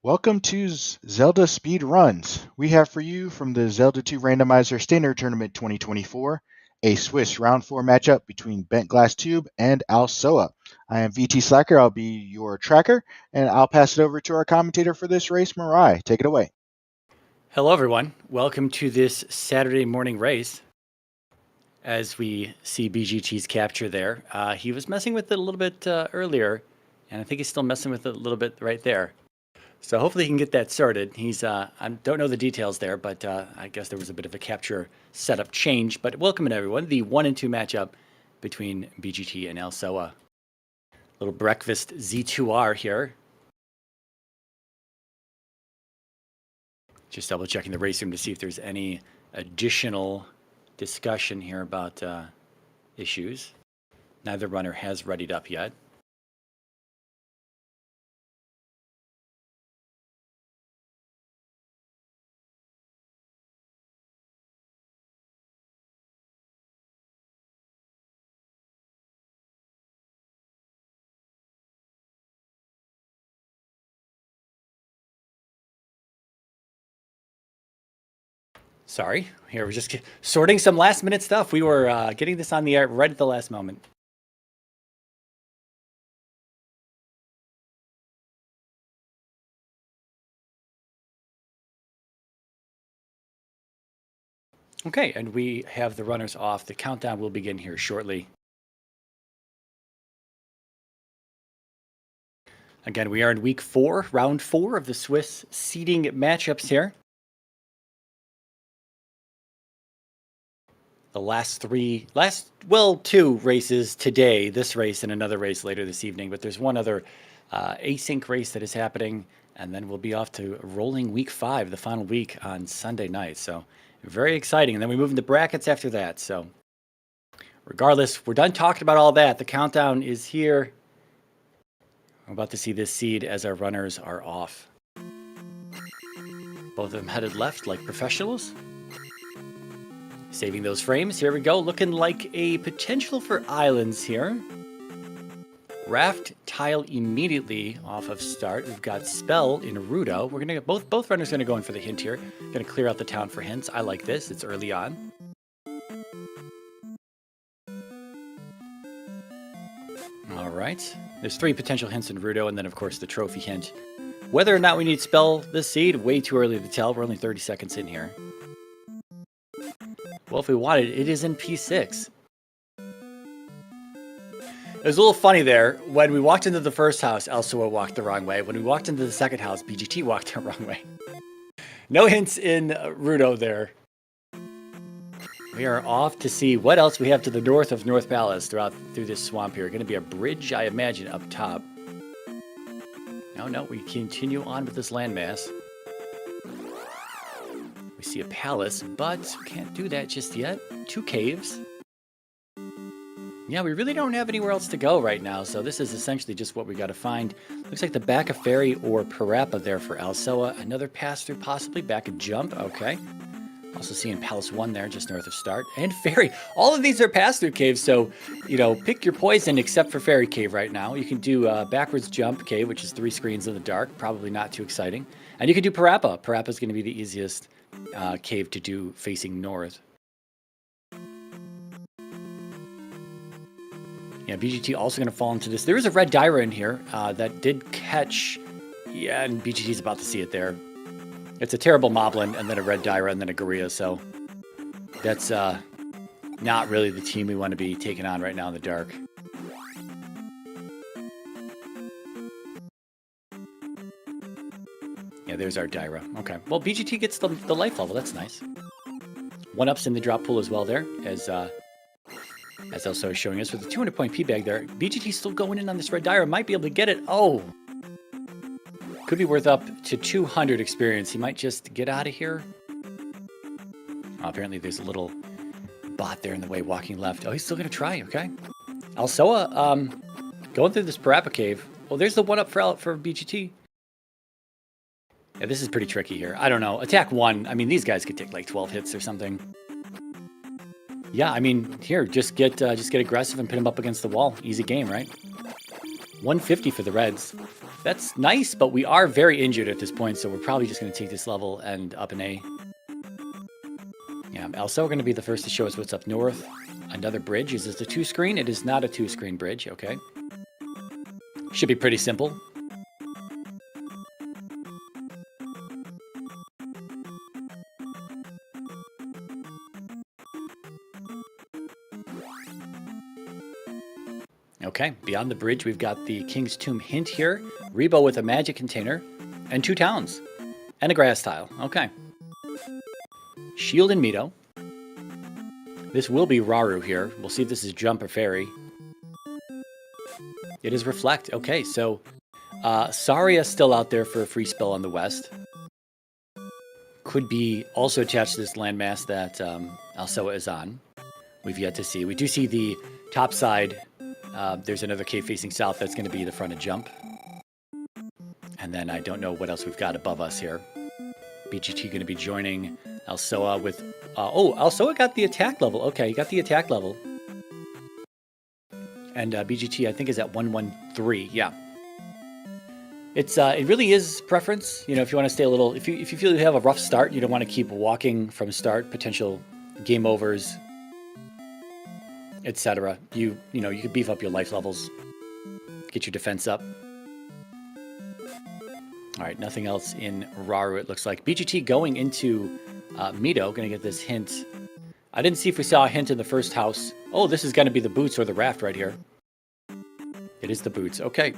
Welcome to Zelda Speed Runs. We have for you from the Zelda 2 Randomizer Standard Tournament 2024, a Swiss Round 4 matchup between bentglasstube and Alsoa. I am VT Slacker, I'll be your tracker, and I'll pass it over to our commentator for this race, Mirai. Take it away. Hello everyone, welcome to this Saturday morning race. As we see BGT's capture there, he was messing with it a little bit earlier, and I think he's still messing with it a little bit right there. So hopefully he can get that sorted. I don't know the details there, but I guess there was a bit of a capture setup change. But welcome everyone, the 1 and 2 matchup between BGT and Alsoa. Little breakfast Z2R here. Just double checking the race room to see if there's any additional discussion here about issues. Neither runner has readied up yet. Sorry, here we're just sorting some last minute stuff. We were getting this on the air right at the last moment. Okay, and we have the runners off. The countdown will begin here shortly. Again, we are in week 4, round 4 of the Swiss seeding matchups here. The last 2 races today, this race and another race later this evening, but there's one other async race that is happening, and then we'll be off to rolling week 5, the final week on Sunday night. So very exciting. And then we move into brackets after that. So regardless, we're done talking about all that. The countdown is here. I'm about to see this seed as our runners are off. Both of them headed left like professionals. Saving those frames. Here we go. Looking like a potential for islands here. Raft tile immediately off of start. We've got Spell in Rudo. We're gonna both runners gonna go in for the hint here. Gonna clear out the town for hints. I like this. It's early on. All right. There's 3 potential hints in Rudo, and then of course the trophy hint. Whether or not we need Spell this seed, way too early to tell. We're only 30 seconds in here. Well, if we wanted, it is in P6. It was a little funny there. When we walked into the first house, Alsoa walked the wrong way. When we walked into the second house, BGT walked the wrong way. No hints in Rudo there. We are off to see what else we have to the north of North Palace through this swamp here. Going to be a bridge, I imagine, up top. No, we continue on with this landmass. We see a palace, but we can't do that just yet. 2 caves. Yeah, we really don't have anywhere else to go right now, so this is essentially just what we got to find. Looks like the back of Ferry or Parappa there for Alsoa. Another pass-through, possibly. Back of Jump, okay. Also seeing Palace 1 there, just north of Start. And Ferry. All of these are pass-through caves, so, pick your poison except for Ferry Cave right now. You can do Backwards Jump Cave, which is 3 screens in the dark. Probably not too exciting. And you can do Parappa. Parappa's going to be the easiest cave to do facing north. Yeah, BGT also going to fall into this. There is a red Dyra in here that did catch. Yeah, and BGT's about to see it there. It's a terrible Moblin, and then a red Dyra, and then a Gorilla, so that's not really the team we want to be taking on right now in the dark. Yeah, there's our Dyra. Okay. Well, BGT gets the life level. That's nice. 1-ups in the drop pool as well there, as also showing us with the 200-point P-bag there. BGT still going in on this red Dyra. Might be able to get it. Oh! Could be worth up to 200 experience. He might just get out of here. Oh, apparently there's a little bot there in the way walking left. Oh, he's still going to try. Okay. Alsoa, going through this Parappa cave. Well, there's the 1-up for BGT. Yeah, this is pretty tricky here. I don't know. Attack 1. I mean, these guys could take like 12 hits or something. Yeah, I mean, here, just get aggressive and put him up against the wall. Easy game, right? 150 for the Reds. That's nice, but we are very injured at this point, so we're probably just going to take this level and up an A. Yeah, Alsoa going to be the first to show us what's up north. Another bridge. Is this a 2-screen? It is not a 2-screen bridge. Okay. Should be pretty simple. Okay, beyond the bridge, we've got the King's Tomb hint here. Rebo with a magic container, and 2 towns, and a grass tile. Okay. Shield and Mito. This will be Raru here. We'll see if this is jump or fairy. It is reflect. Okay, so Saria still out there for a free spell on the west. Could be also attached to this landmass that Alsoa is on. We've yet to see. We do see the top side. There's another cave facing south. That's going to be the front of jump. And then I don't know what else we've got above us here. BGT going to be joining Alsoa with... oh, Alsoa got the attack level. Okay, he got the attack level. And BGT, I think, is at 113. Yeah. It really is preference. You know, if you want to stay a little... If you feel you have a rough start, you don't want to keep walking from start, potential game overs, etc. You could beef up your life levels, get your defense up. All right, nothing else in Raru, it looks like. BGT going into Mito, going to get this hint. I didn't see if we saw a hint in the first house. Oh, this is going to be the boots or the raft right here. It is the boots. Okay.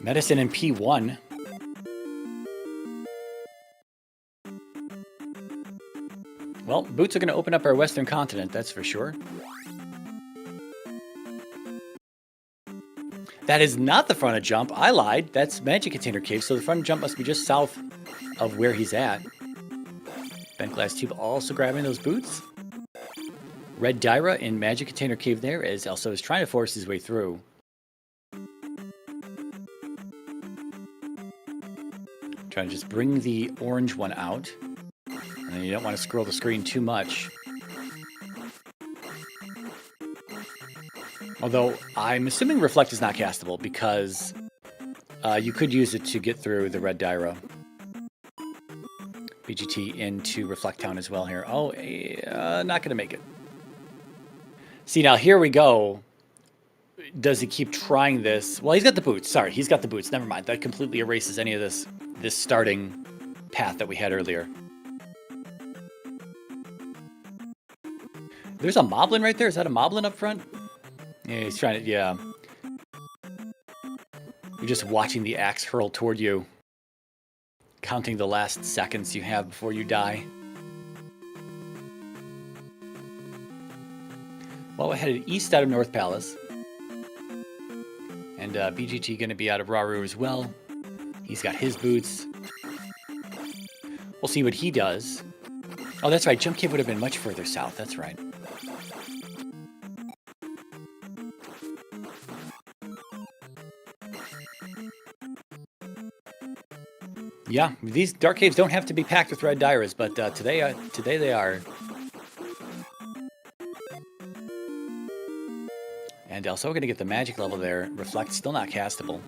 Medicine in P1. Well, boots are going to open up our western continent, that's for sure. That is not the front of jump. I lied. That's Magic Container Cave, so the front of jump must be just south of where he's at. bentglasstube also grabbing those boots. Red Dyra in Magic Container Cave there, as Alsoa is trying to force his way through. Trying to just bring the orange one out. And then you don't want to scroll the screen too much. Although, I'm assuming Reflect is not castable, because you could use it to get through the Red Dyra. BGT into Reflect Town as well here. Oh, not going to make it. See, now here we go. Does he keep trying this? Well, he's got the boots. Sorry, he's got the boots. Never mind. That completely erases any of this starting path that we had earlier. There's a Moblin right there. Is that a Moblin up front? Yeah, he's trying to, yeah. You're just watching the axe hurl toward you. Counting the last seconds you have before you die. Well, we're headed east out of North Palace. And BGT going to be out of Raru as well. He's got his boots. We'll see what he does. Oh, that's right. Jump Cave would have been much further south. That's right. Yeah, these dark caves don't have to be packed with red Dyras, but today they are. And also going to get the magic level there. Reflect, still not castable.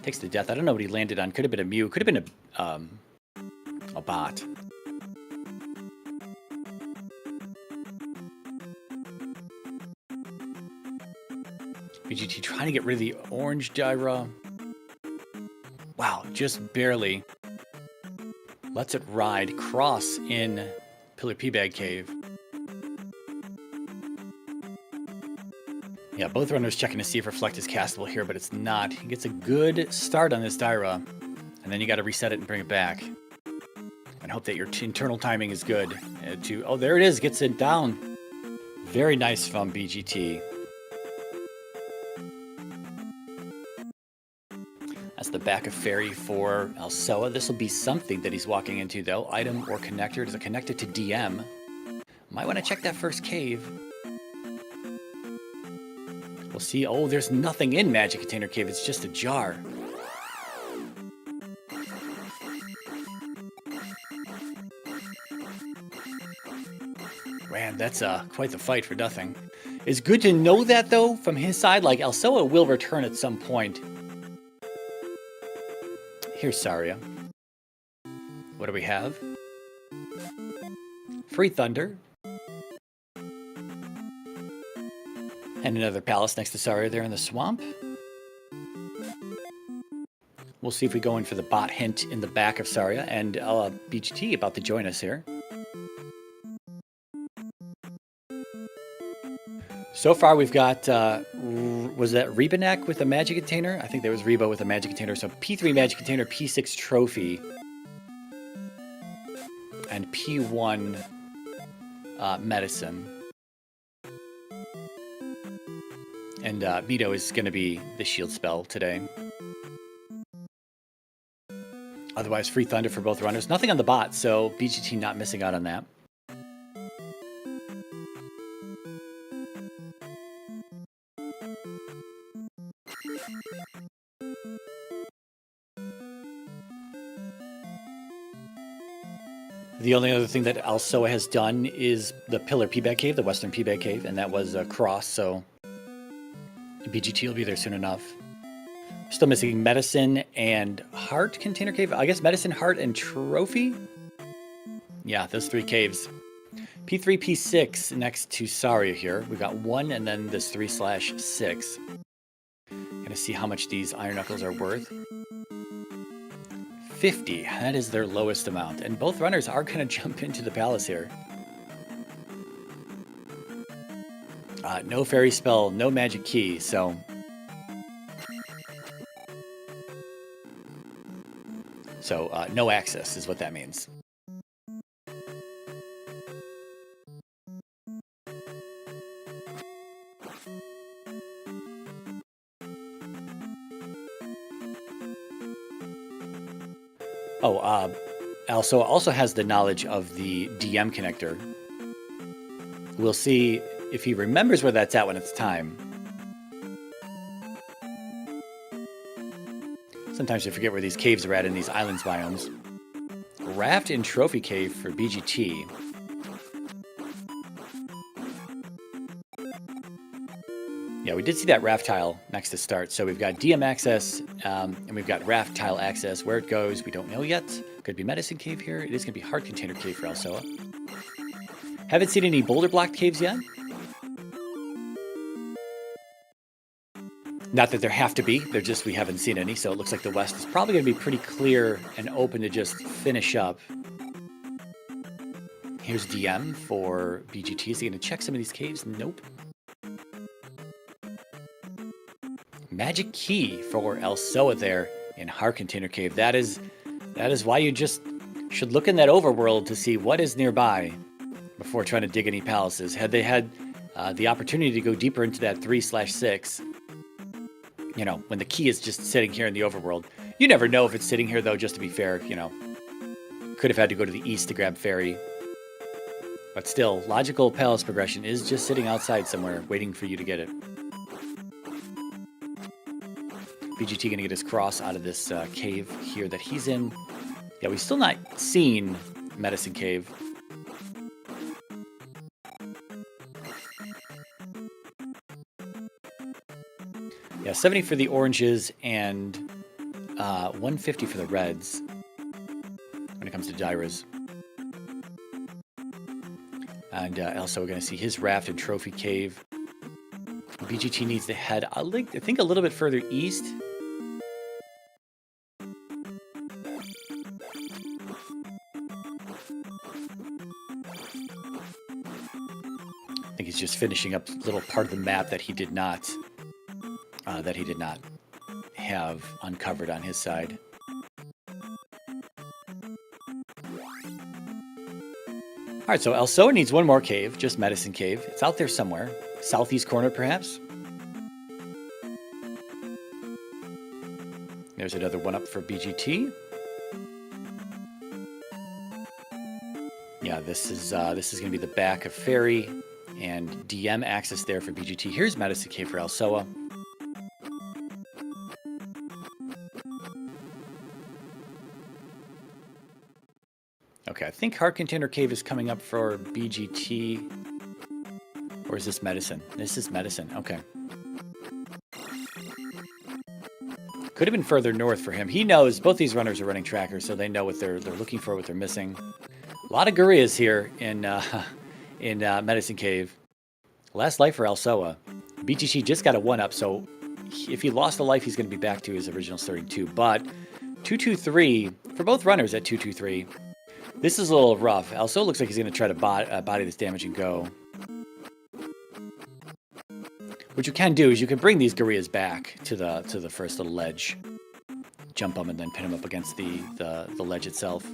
Takes the death. I don't know what he landed on. Could have been a Mew. Could have been a bot. BGT trying to get rid of the orange Dyra. Wow, just barely. Lets it ride. Cross in Pillar P-Bag Cave. Yeah, both runners checking to see if Reflect is castable here, but it's not. He gets a good start on this Dyra, and then you got to reset it and bring it back. And hope that your internal timing is good. Oh, there it is. Gets it down. Very nice from BGT. That's the back of Fairy for Alsoa. This will be something that he's walking into, though. Item or connector. Does it connect it to DM? Might want to check that first cave. We'll see. Oh, there's nothing in Magic Container Cave. It's just a jar. Man, that's quite the fight for nothing. It's good to know that, though, from his side. Like, Alsoa will return at some point. Here's Saria. What do we have? Free Thunder. And another palace next to Saria there in the swamp. We'll see if we go in for the bot hint in the back of Saria. And BGT about to join us here. So far, we've got, was that Rebanak with a magic container? I think that was Reba with a magic container. So P3 magic container, P6 trophy, and P1 medicine. And Vito is going to be the shield spell today. Otherwise, free thunder for both runners. Nothing on the bot, so BGT not missing out on that. The only other thing that Alsoa has done is the Pillar P-Bag Cave, the Western P-Bag Cave, and that was a cross, so BGT will be there soon enough. Still missing Medicine and Heart Container Cave. I guess Medicine, Heart, and Trophy? Yeah, those three caves. P3, P6 next to Saria here. We got 1 and then this 3/6. Gonna see how much these Iron Knuckles are worth. 50. That is their lowest amount. And both runners are going to jump into the palace here. No fairy spell, no magic key, so... no access is what that means. Alsoa also has the knowledge of the DM connector. We'll see if he remembers where that's at when it's time. Sometimes you forget where these caves are at in these islands biomes. Raft and Trophy Cave for BGT. Yeah, we did see that raft tile next to start. So we've got DM access, and we've got raft tile access. Where it goes, we don't know yet. Could be Medicine Cave here. It is going to be Heart Container Cave for Alsoa. Haven't seen any boulder blocked caves yet. Not that there have to be. They're just, we haven't seen any. So it looks like the west is probably going to be pretty clear and open to just finish up. Here's DM for BGT. Is he going to check some of these caves? Nope. Magic key for Alsoa there in Heart Container Cave. That is why you just should look in that overworld to see what is nearby before trying to dig any palaces. Had they had the opportunity to go deeper into that 3/6, you know, when the key is just sitting here in the overworld. You never know if it's sitting here, though, just to be fair, you know. Could have had to go to the east to grab Fairy. But still, logical palace progression is just sitting outside somewhere, waiting for you to get it. BGT going to get his cross out of this cave here that he's in. Yeah, we've still not seen Medicine Cave. Yeah, 70 for the oranges and 150 for the reds when it comes to Dyras. And also we're going to see his raft and Trophy Cave. BGT needs to head, I think, a little bit further east. I think he's just finishing up a little part of the map that he did not have uncovered on his side. All right, so Alsoa needs one more cave, just Medicine Cave. It's out there somewhere. Southeast corner, perhaps. There's another one up for BGT. Yeah, this is going to be the back of Fairy and DM access there for BGT. Here's Medicine Cave for Alsoa. Okay, I think Heart Container Cave is coming up for BGT. Or is this medicine? This is medicine. Okay. Could have been further north for him. He knows both these runners are running trackers, so they know what they're looking for, what they're missing. A lot of gorillas here in Medicine Cave. Last life for Alsoa. BGT just got a 1-up, so if he lost a life, he's going to be back to his original starting 2. But 223 for both runners at 223. This is a little rough. Alsoa looks like he's going to try to body this damage and go. What you can do is you can bring these gorillas back to the first little ledge, jump them, and then pin them up against the ledge itself.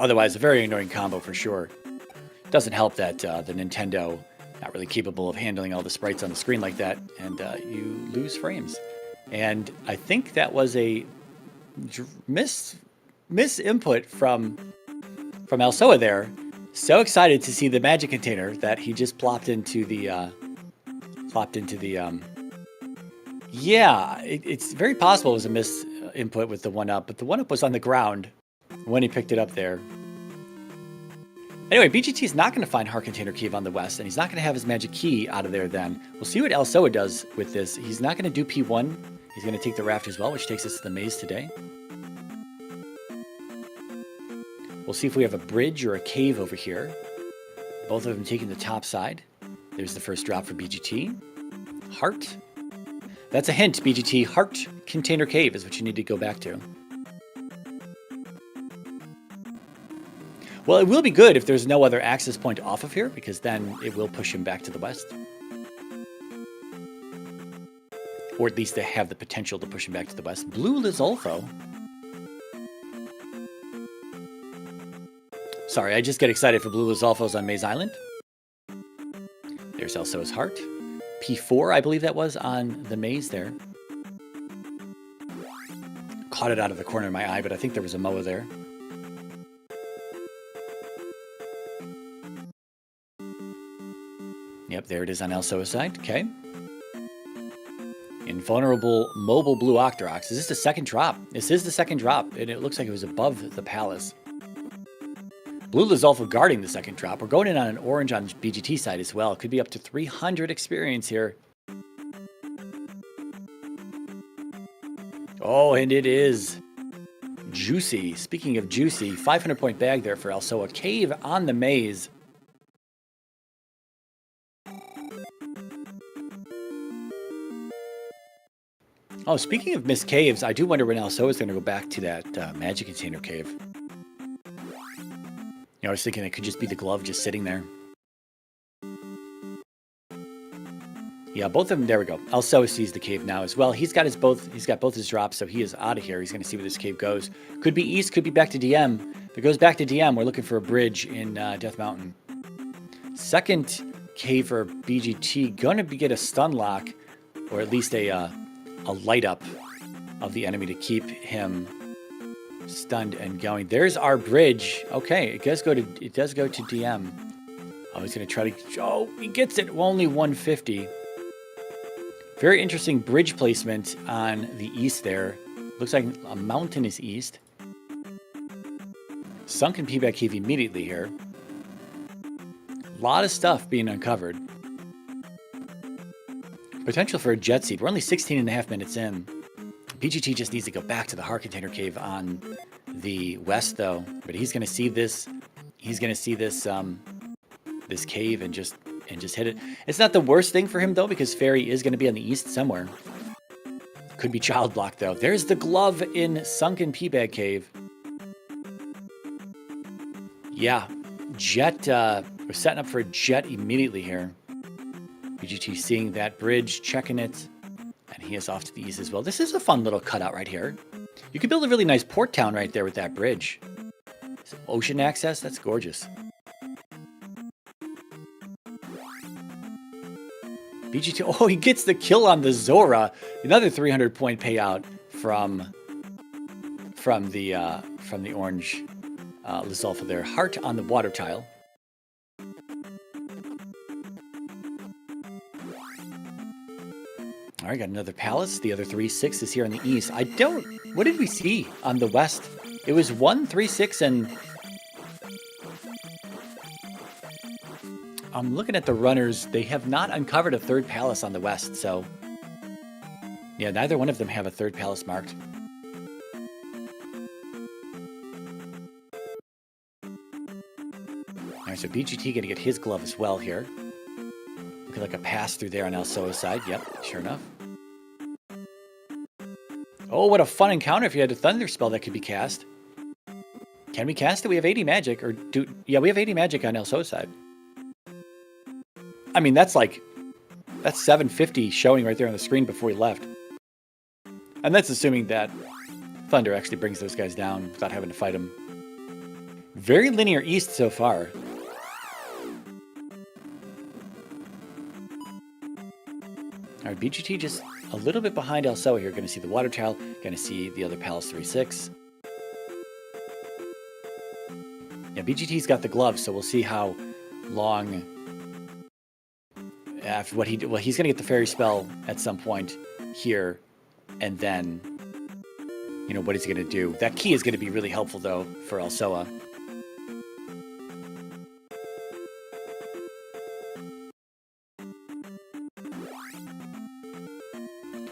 Otherwise, a very annoying combo for sure. Doesn't help that the Nintendo not really capable of handling all the sprites on the screen like that, and you lose frames. And I think that was a miss input from Alsoa there. So excited to see the magic container that he just plopped into the yeah, it's very possible it was a miss input with the 1-up, but the 1-up was on the ground when he picked it up there. Anyway, BGT is not going to find Heart Container Cave on the west, and he's not going to have his magic key out of there then. We'll see what Alsoa does with this. He's not going to do P1. He's going to take the raft as well, which takes us to the maze today. We'll see if we have a bridge or a cave over here. Both of them taking the top side. There's the first drop for BGT. Heart. That's a hint, BGT. Heart Container Cave is what you need to go back to. Well, it will be good if there's no other access point off of here, because then it will push him back to the west. Or at least they have the potential to push him back to the west. Blue Lizolfo. Sorry, I just get excited for Blue Lizolfos on Maze Island. There's Alsoa's Heart. P4, I believe that was on the maze there. Caught it out of the corner of my eye, but I think there was a Moa there. Yep, there it is on Alsoa's side. Okay. Invulnerable Mobile Blue Octorox. Is this the second drop? This is the second drop, and it looks like it was above the palace. Blue Lizolfo guarding the second drop. We're going in on an orange on BGT side as well. It could be up to 300 experience here. Oh, and it is juicy. Speaking of juicy, 500-point bag there for Alsoa. Cave on the maze. Oh, speaking of missed caves, I do wonder when Alsoa is going to go back to that magic container cave. You know, I was thinking it could just be the glove just sitting there. Yeah, both of them. There we go. Alsoa sees the cave now as well. He's got both his drops, so he is out of here. He's going to see where this cave goes. Could be east, could be back to DM. If it goes back to DM, we're looking for a bridge in Death Mountain. Second cave for BGT. Going to get a stun lock, or at least a light up of the enemy to keep him stunned and going. There's our bridge. Okay, it does go to DM. Oh, he's going to try to... Oh, he gets it. Only 150. Very interesting bridge placement on the east there. Looks like a mountain is east. Sunken P-back cave immediately here. A lot of stuff being uncovered. Potential for a jet seed. We're only 16 and a half minutes in. BGT just needs to go back to the Heart Container Cave on the west, though. But he's going to see this. He's going to see this this cave and just hit it. It's not the worst thing for him, though, because Fairy is going to be on the east somewhere. Could be child block, though. There's the glove in Sunken P-Bag Cave. Yeah, jet. We're setting up for a jet immediately here. BGT seeing that bridge, checking it. And he is off to the east as well. This is a fun little cutout right here. You could build a really nice port town right there with that bridge. Ocean access, that's gorgeous. BGT, oh, he gets the kill on the Zora. Another 300-point payout from the orange Lizolfo there. Heart on the water tile. All right, got another palace. The other 3-6 is here on the east. What did we see on the west? It was 1, 3, 6, and... I'm looking at the runners. They have not uncovered a third palace on the west, so... Yeah, neither one of them have a third palace marked. Alright, so BGT gonna get his glove as well here. Looking like a pass through there on Alsoa's side. Yep, sure enough. Oh, what a fun encounter if you had a thunder spell that could be cast. Can we cast it? We have 80 magic, or do... Yeah, we have 80 magic on Alsoa's side. I mean, that's like... That's 750 showing right there on the screen before we left. And that's assuming that Thunder actually brings those guys down without having to fight them. Very linear east so far. Alright, BGT just a little bit behind Alsoa here. Going to see the water tile. Going to see the other Palace 3-6. Yeah, BGT's got the glove, so we'll see how long... After what he... Well, he's going to get the fairy spell at some point here. And then... You know, what he's going to do. That key is going to be really helpful, though, for Alsoa.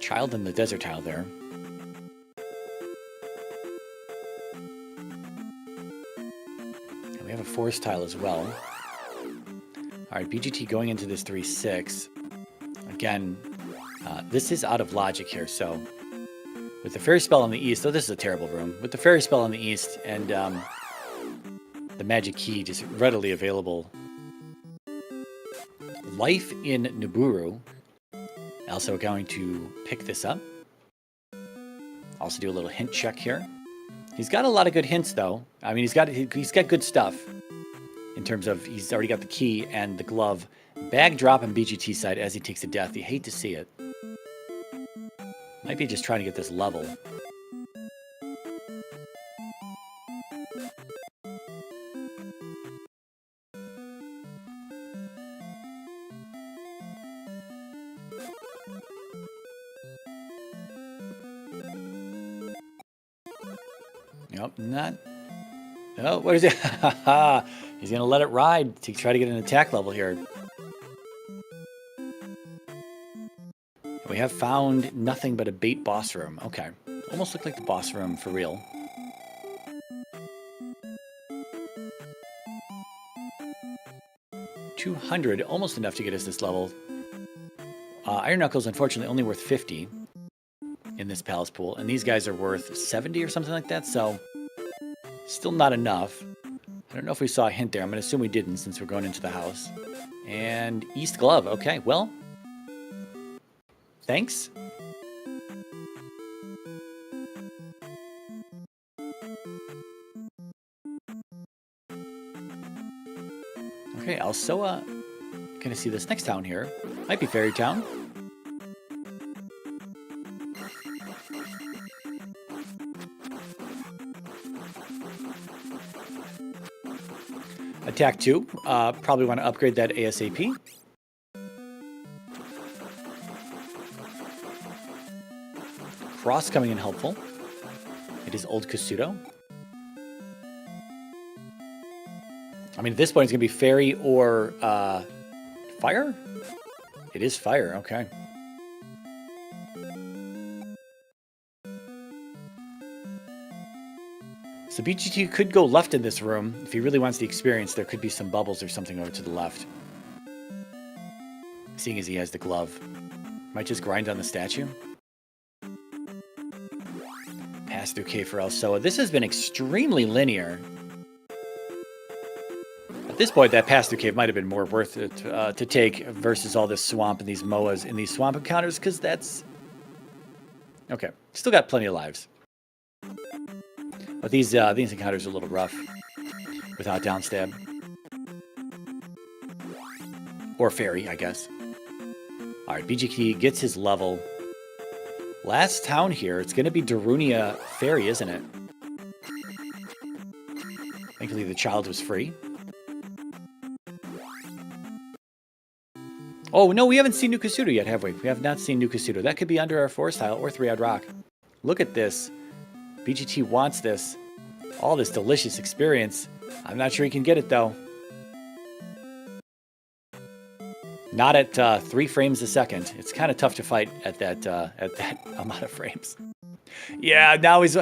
Child in the desert tile there. And we have a forest tile as well. Alright, BGT going into this 3-6. Again, this is out of logic here, so... With the fairy spell on the east... Oh, this is a terrible room. With the fairy spell on the east and the magic key just readily available. Life in Nibiru. Also going to pick this up. Also do a little hint check here. He's got a lot of good hints, though. I mean, he's got good stuff. In terms of, he's already got the key and the glove. Bag drop on BGT side as he takes a death. You hate to see it. Might be just trying to get this level. Nope, not. Oh, what is it? He's going to let it ride to try to get an attack level here. We have found nothing but a bait boss room. Okay. Almost looked like the boss room for real. $200, almost enough to get us this level. Iron Knuckles, unfortunately, only worth 50 in this palace pool, and these guys are worth 70 or something like that, so still not enough. I don't know if we saw a hint there. I'm going to assume we didn't since we're going into the house. And East Glove. Okay, well, thanks. Okay, Alsoa. Gonna see this next town here. Might be Fairy Town. Attack 2. Probably want to upgrade that ASAP. Cross coming in helpful. It is Old Kasuto. I mean, at this point, it's going to be Fairy or Fire? It is Fire, okay. So BGT could go left in this room. If he really wants the experience, there could be some bubbles or something over to the left. Seeing as he has the glove. Might just grind on the statue. Pass through K for Alsoa. This has been extremely linear. At this point, that pass through cave might have been more worth it to take versus all this swamp and these MOAs and these swamp encounters, because that's... Okay, still got plenty of lives. But these encounters are a little rough without downstab. Or fairy, I guess. Alright, BGT gets his level. Last town here, it's going to be Darunia Fairy, isn't it? Thankfully, the child was free. Oh, no, we haven't seen New Kasuto yet, have we? We have not seen New Kasuto. That could be under our forest tile or 3-eyed rock. Look at this. BGT wants this. All this delicious experience. I'm not sure he can get it, though. Not at 3 frames a second. It's kind of tough to fight at that amount of frames. Yeah, now he's,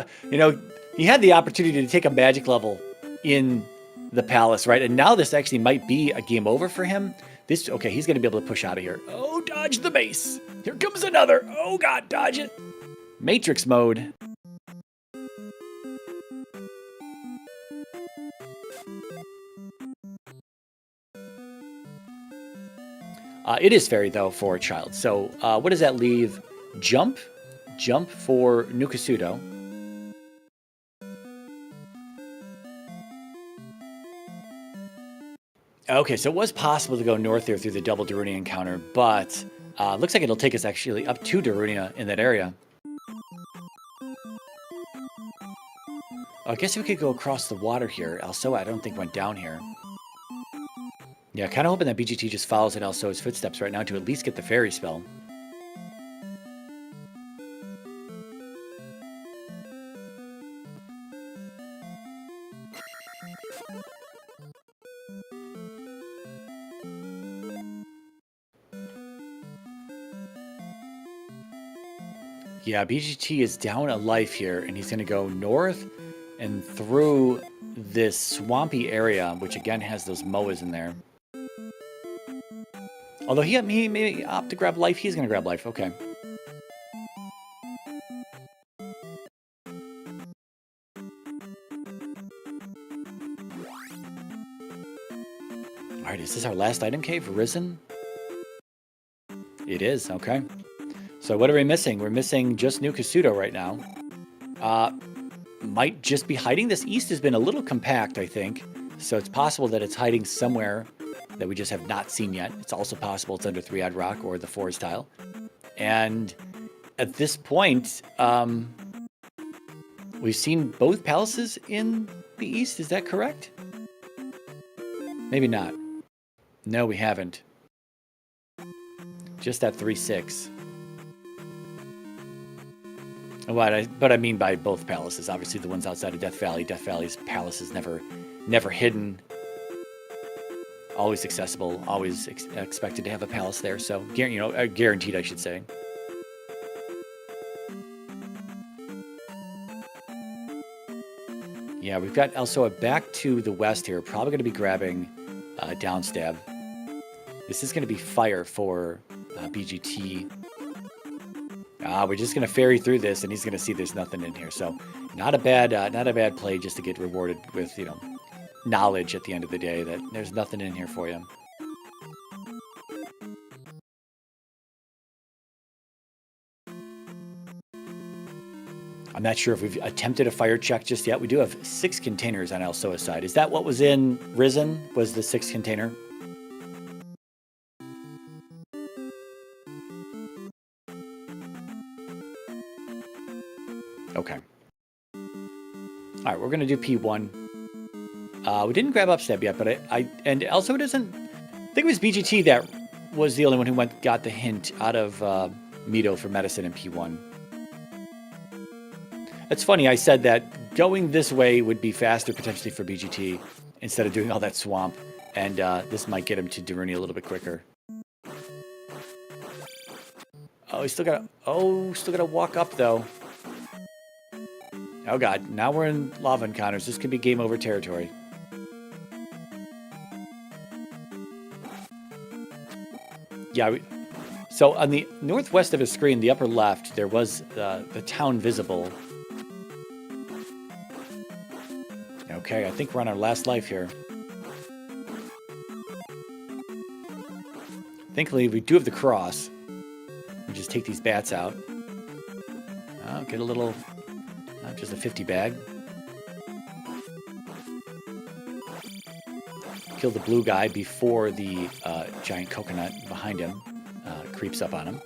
he had the opportunity to take a magic level in the palace, right? And now this actually might be a game over for him. Okay, he's going to be able to push out of here. Oh, dodge the mace. Here comes another. Oh, God, dodge it. Matrix mode. It is fairy, though, for a child. So what does that leave? Jump for Nukasudo. Okay, so it was possible to go north there through the double Darunia encounter, but looks like it'll take us actually up to Darunia in that area. I guess we could go across the water here. Alsoa, I don't think, went down here. Yeah, kind of hoping that BGT just follows in Alsoa's footsteps right now to at least get the fairy spell. Yeah, BGT is down a life here, and he's going to go north and through this swampy area, which again has those moas in there. Although he may opt to grab life, he's going to grab life. Okay. All right, is this our last item cave? Risen? It is, okay. So what are we missing? We're missing just Nukasudo right now. Might just be hiding. This east has been a little compact, I think. So it's possible that it's hiding somewhere that we just have not seen yet. It's also possible it's under Three-Eyed Rock or the Forest Tile. And at this point, we've seen both palaces in the east. Is that correct? Maybe not. No, we haven't. Just that 3-6. But I mean by both palaces. Obviously, the ones outside of Death Valley. Death Valley's palace is never hidden. Always accessible. Always expected to have a palace there. So, guaranteed, I should say. Yeah, we've got Alsoa back to the west here. Probably going to be grabbing Downstab. This is going to be fire for BGT. We're just going to ferry through this, and he's going to see there's nothing in here. So, not a bad play just to get rewarded with, knowledge at the end of the day that there's nothing in here for you. I'm not sure if we've attempted a fire check just yet. We do have 6 containers on Alsoa's side. Is that what was in Risen? Was the 6th container? Okay. All right, we're going to do P1. We didn't grab Upstep yet, but and Alsoa doesn't... I think it was BGT that was the only one who got the hint out of Mito for medicine in P1. It's funny, I said that going this way would be faster potentially for BGT instead of doing all that swamp, and this might get him to Darunia a little bit quicker. Oh, he's still gotta walk up though. Oh god, now we're in lava encounters. This could be game over territory. Yeah, so on the northwest of his screen, the upper left, there was the town visible. Okay, I think we're on our last life here. Thankfully, we do have the cross. We just take these bats out. Get a little... just a 50 bag. Kill the blue guy before the giant coconut behind him creeps up on him.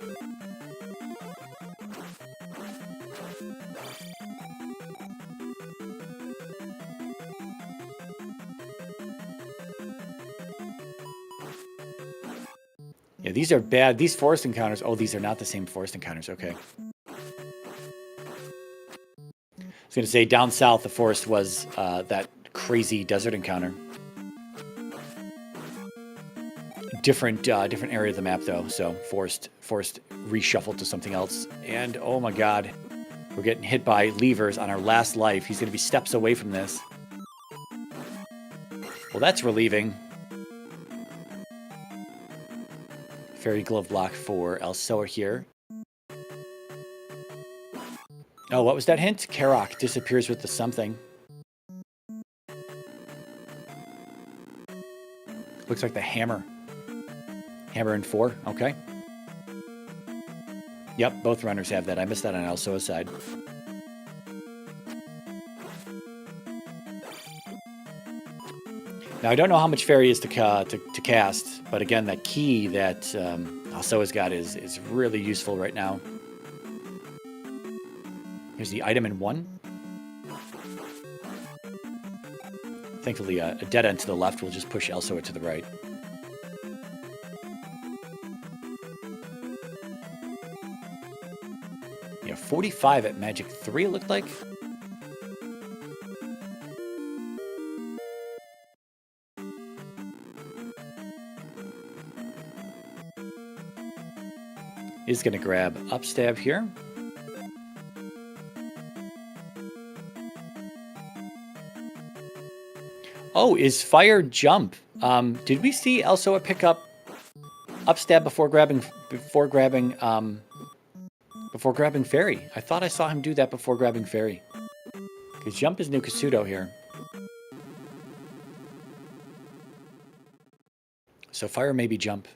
Yeah, these are bad. These forest encounters... Oh, these are not the same forest encounters. Okay. I was going to say, down south, the forest was that crazy desert encounter. Different area of the map though, so forced reshuffled to something else. And oh my god, we're getting hit by levers on our last life. He's going to be steps away from this. Well, that's relieving. Fairy glove block for Alsoa here. Oh, what was that hint? Karok disappears with the something. Looks like the hammer. Hammer in 4, okay. Yep, both runners have that. I missed that on Alsoa's side. Now, I don't know how much fairy is to cast, but again, that key that Alsoa's got is really useful right now. Here's the item in 1. Thankfully, a dead end to the left will just push Alsoa to the right. Yeah, 45 at Magic 3, it looked like. He's going to grab upstab here. Oh, is fire jump? Did we see Alsoa pick up upstab before grabbing fairy? I thought I saw him do that before grabbing fairy. Because jump is new Kasudo here. So fire maybe jump.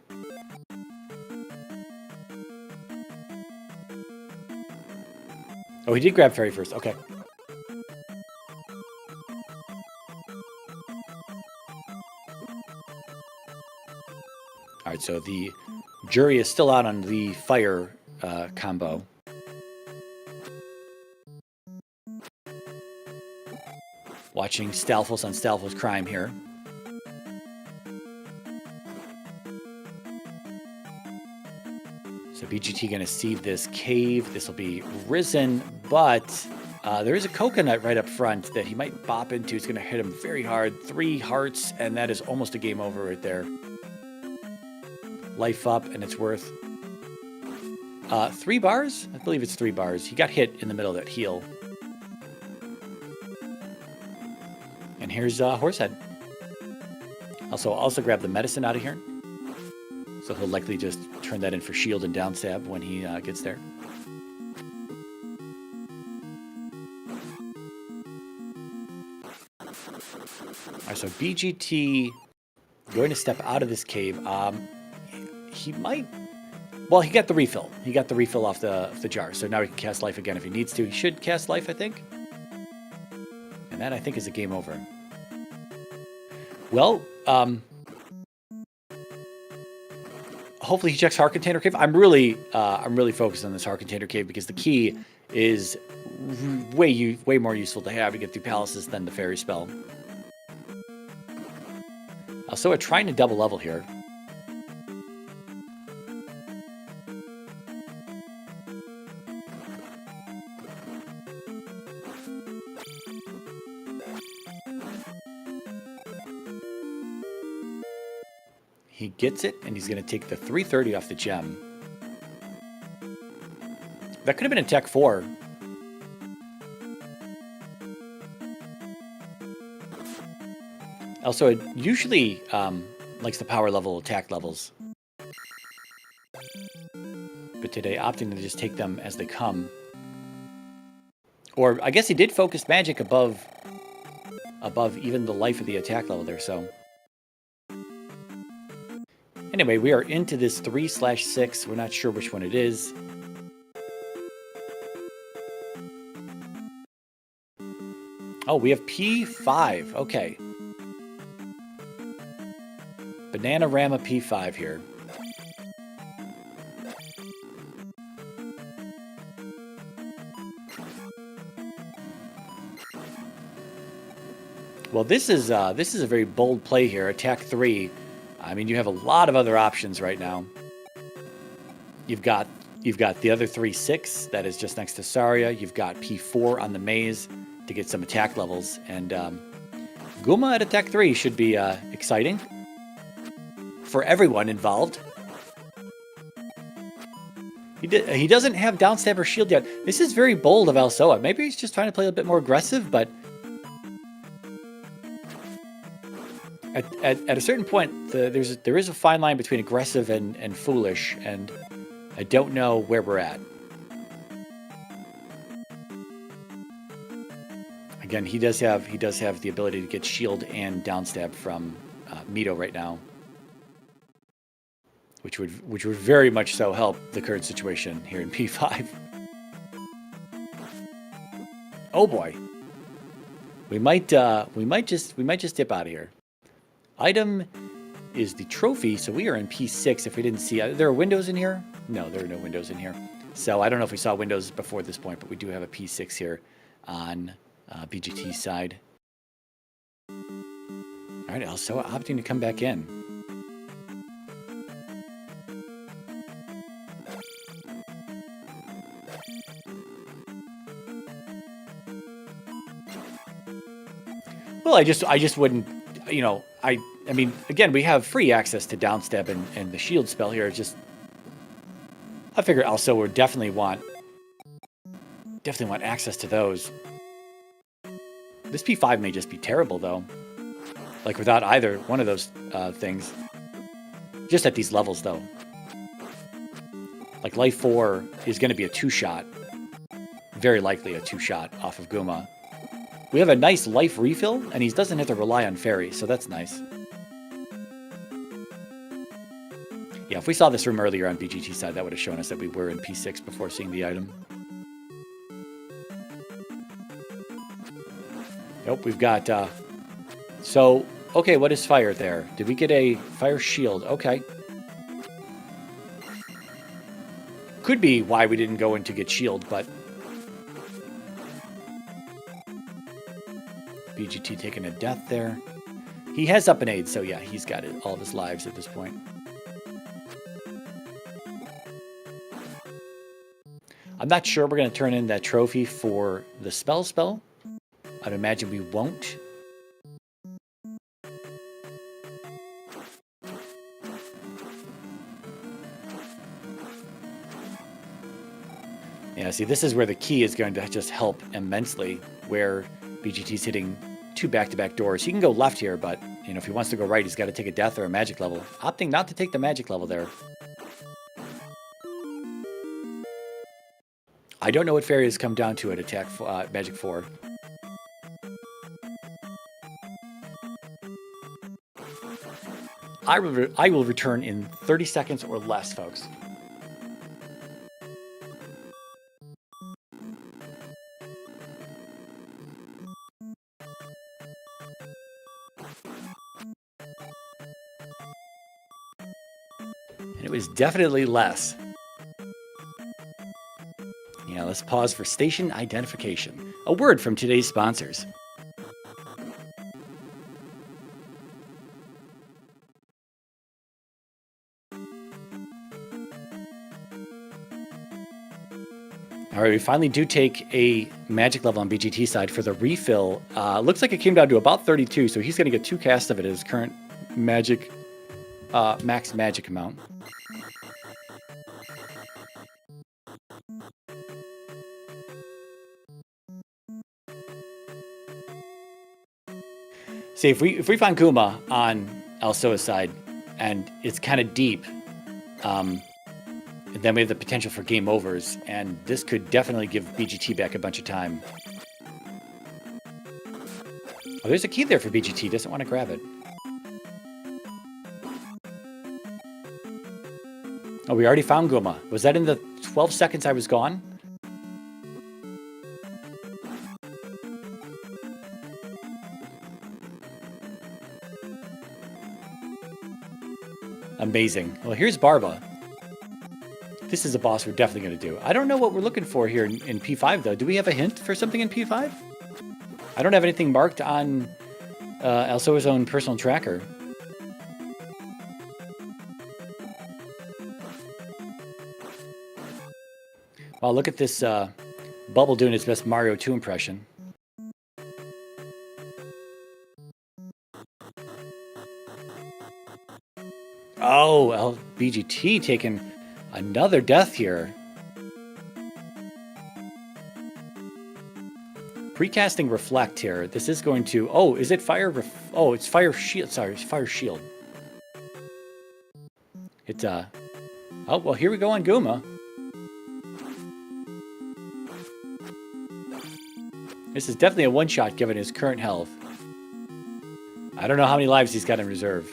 Oh, he did grab fairy first. Okay. All right, so the jury is still out on the fire combo. Watching Stalfos on Stalfos crime here. So BGT going to sieve this cave. This will be risen, but there is a coconut right up front that he might bop into. It's going to hit him very hard. 3 hearts, and that is almost a game over right there. Life up, and it's worth 3 bars? I believe it's 3 bars. He got hit in the middle of that heal. And here's Horsehead. Also grab the medicine out of here. So he'll likely just turn that in for shield and down stab when he gets there. Alright, so BGT going to step out of this cave. He might... Well, he got the refill. He got the refill off the jar. So now he can cast life again if he needs to. He should cast life, I think. And that, I think, is a game over. Well, hopefully he checks Heart Container Cave. I'm really focused on this Heart Container Cave because the key is way more useful to have to get through palaces than the fairy spell. So we're trying to double level here. He gets it, and he's going to take the 330 off the gem. That could have been a Tech 4. Also, it usually likes the power level attack levels. But today, opting to just take them as they come. Or, I guess he did focus magic above even the life of the attack level there, so... Anyway, we are into this 3/6. We're not sure which one it is. Oh, we have P5. Okay. Bananarama P5 here. Well, this is a very bold play here. Attack 3. I mean, you have a lot of other options right now. You've got the other 3/6 that is just next to Saria. You've got P4 on the maze to get some attack levels, and Guma at attack 3 should be exciting. for everyone involved. He doesn't have downstab or shield yet. This is very bold of Alsoa. Maybe he's just trying to play a bit more aggressive, but at a certain point, there is a fine line between aggressive and foolish, and I don't know where we're at. Again, he does have the ability to get shield and downstab from Mito right now, which would very much so help the current situation here in P5. Oh boy, we might just dip out of here. Item is the trophy, so we are in P6. If we didn't see, there are windows in here. No, there are no windows in here. So I don't know if we saw windows before this point, but we do have a P6 here on BGT's side. All right, Alsoa opting to come back in. Well, I just wouldn't, you know, I mean, again, we have free access to downstab and the shield spell here. It's just, I figure Alsoa would definitely want access to those. This P5 may just be terrible, though. Like, without either one of those things. Just at these levels, though. Like, Life 4 is going to be a 2-shot. Very likely a 2-shot off of Guma. We have a nice life refill, and he doesn't have to rely on Fairy, so that's nice. Yeah, if we saw this room earlier on BGT side, that would have shown us that we were in P6 before seeing the item. Nope, we've got... So, okay, what is fire there? Did we get a fire shield? Okay. Could be why we didn't go in to get shield, but... BGT taking a death there. He has up an aid, so yeah, he's got it, all of his lives at this point. I'm not sure we're going to turn in that trophy for the spell. I'd imagine we won't. Yeah, see, this is where the key is going to just help immensely, where BGT's hitting 2 back-to-back doors. He can go left here, but, you know, if he wants to go right, he's got to take a death or a magic level. Opting not to take the magic level there. I don't know what Fairy has come down to at attack Magic 4. I will return in 30 seconds or less, folks. And it was definitely less. Yeah, let's pause for station identification. A word from today's sponsors. All right, we finally do take a magic level on BGT side for the refill. Looks like it came down to about 32, so he's going to get 2 casts of it at his current magic, max magic amount. See, if we find Guma on Alsoa's side, and it's kind of deep, and then we have the potential for game overs, and this could definitely give BGT back a bunch of time. Oh, there's a key there for BGT. Doesn't want to grab it. Oh, we already found Guma. Was that in the 12 seconds I was gone? Amazing. Well, here's Barba. This is a boss we're definitely going to do. I don't know what we're looking for here in P5, though. Do we have a hint for something in P5? I don't have anything marked on Alsoa's own personal tracker. Wow, look at this Bubble doing its best Mario 2 impression. Oh, BGT taking another death here. Precasting Reflect here. This is going to... Oh, is it Fire... Oh, it's Fire Shield. Sorry, it's Fire Shield. It, Oh, well, here we go on Guma. This is definitely a one-shot given his current health. I don't know how many lives he's got in reserve.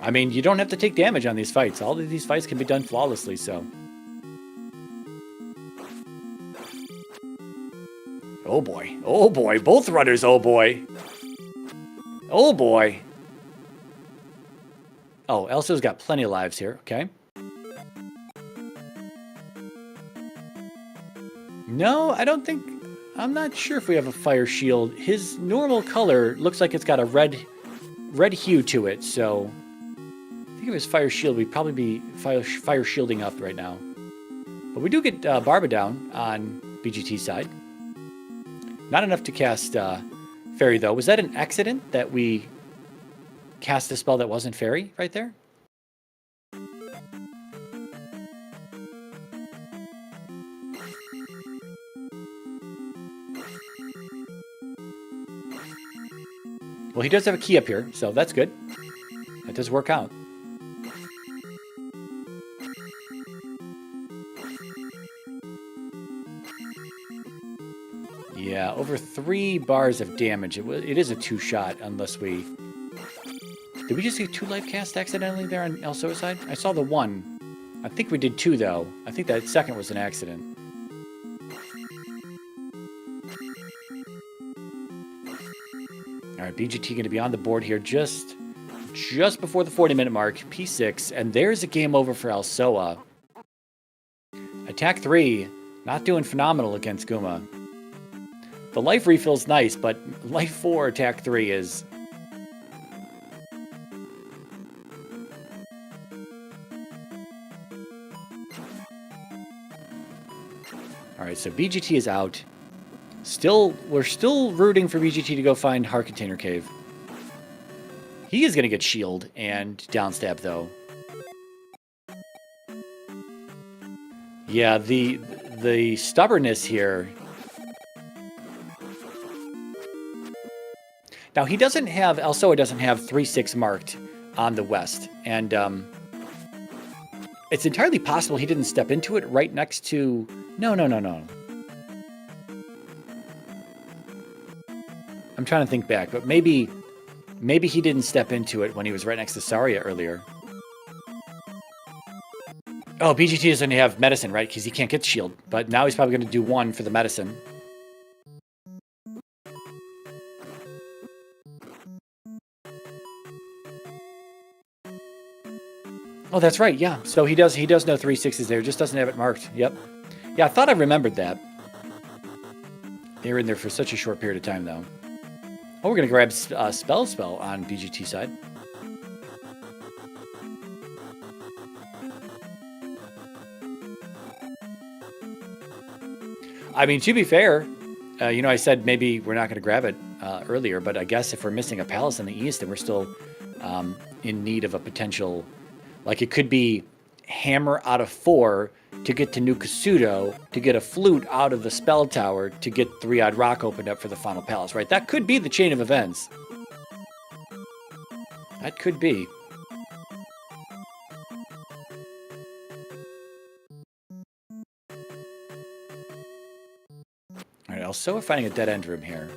I mean, you don't have to take damage on these fights. All of these fights can be done flawlessly, so... Oh boy. Oh boy. Both runners, oh boy. Oh boy. Oh, Alsoa's got plenty of lives here. Okay. No, I don't think... I'm not sure if we have a fire shield. His normal color looks like it's got a red hue to it, so... I think if it was fire shield, we'd probably be fire shielding up right now. But we do get Barba down on BGT's side. Not enough to cast Fairy, though. Was that an accident that we cast a spell that wasn't Fairy right there? Well, he does have a key up here, so that's good. That does work out. Yeah, over 3 bars of damage. It is a 2-shot unless we... Did we just see 2 life cast accidentally there on Alsoa's side? I saw the 1. I think we did 2, though. I think that second was an accident. All right, BGT going to be on the board here just before the 40-minute mark, P6, and there's a game over for Alsoa. Attack 3, not doing phenomenal against Guma. The life refill's nice, but life 4, attack 3 is... All right, so BGT is out. We're still rooting for BGT to go find Heart Container Cave. He is going to get shield and downstab, though. Yeah, the stubbornness here. Now, Alsoa doesn't have 3-6 marked on the west, and it's entirely possible he didn't step into it right next to... No. I'm trying to think back, but maybe he didn't step into it when he was right next to Saria earlier. Oh, BGT doesn't have medicine, right? Because he can't get shield, but now he's probably going to do 1 for the medicine. Oh, that's right, yeah. So he does know 3-6s there, just doesn't have it marked. Yep. Yeah, I thought I remembered that. They were in there for such a short period of time, though. Oh, we're going to grab Spell on BGT side. I mean, to be fair, I said maybe we're not going to grab it earlier, but I guess if we're missing a palace in the east and we're still in need of a potential... Like, it could be hammer out of 4 to get to New Kasuto, to get a flute out of the spell tower, to get 3-Eyed Rock opened up for the final palace, right? That could be the chain of events. That could be. All right, Alsoa finding a dead-end room here.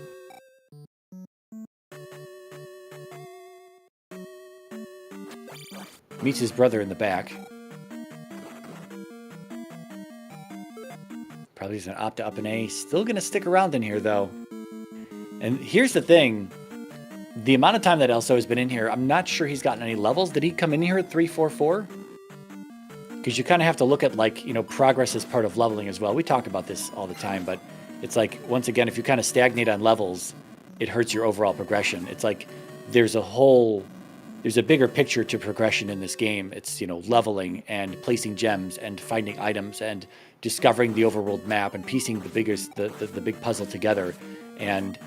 Meets his brother in the back. Probably he's going to opt to up an A. Still going to stick around in here, though. And here's the thing. The amount of time that Alsoa has been in here, I'm not sure he's gotten any levels. Did he come in here at 3-4-4? Because you kind of have to look at, progress as part of leveling as well. We talk about this all the time, but it's like, once again, if you kind of stagnate on levels, it hurts your overall progression. It's like there's a bigger picture to progression in this game. It's, leveling and placing gems and finding items and discovering the overworld map and piecing the big puzzle together. And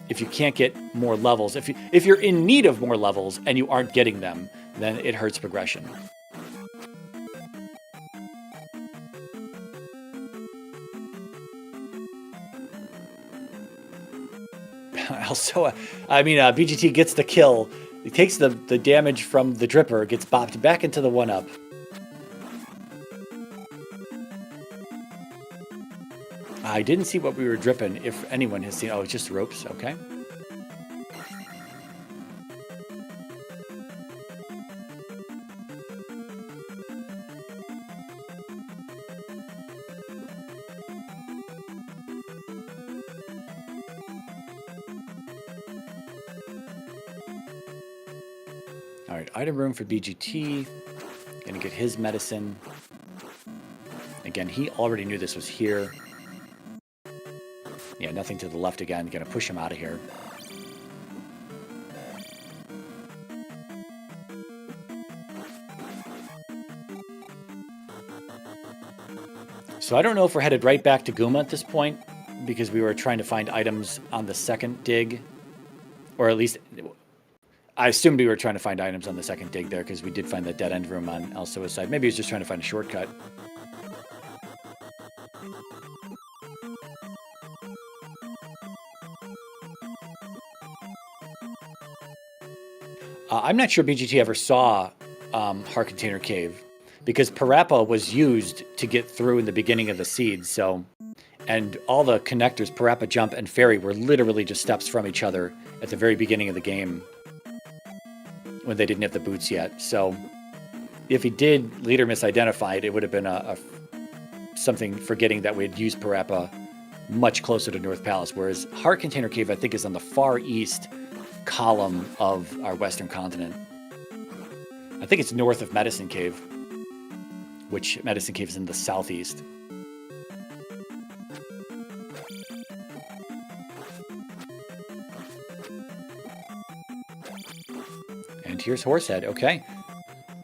if you can't get more levels, if you're in need of more levels and you aren't getting them, then it hurts progression. Also, I mean, BGT gets the kill. He takes the damage from the dripper, gets bopped back into the 1-up. I didn't see what we were dripping, if anyone has seen. Oh, it's just ropes, okay. All right, item room for BGT. Gonna get his medicine. Again, he already knew this was here. Yeah, nothing to the left again. Gonna push him out of here. So I don't know if we're headed right back to Gooma at this point, because we were trying to find items on the second dig. Or at least, I assumed we were trying to find items on the second dig there, because we did find that dead end room on Alsoa's side. Maybe he was just trying to find a shortcut. I'm not sure BGT ever saw Heart Container Cave, because Parappa was used to get through in the beginning of the seed. So, and all the connectors, Parappa, Jump, and Fairy, were literally just steps from each other at the very beginning of the game when they didn't have the boots yet. So, if he did later misidentified, it would have been something forgetting that we had used Parappa much closer to North Palace, whereas Heart Container Cave, I think, is on the far east column of our western continent. I think it's north of Medicine Cave, which Medicine Cave is in the southeast. And here's Horsehead, okay.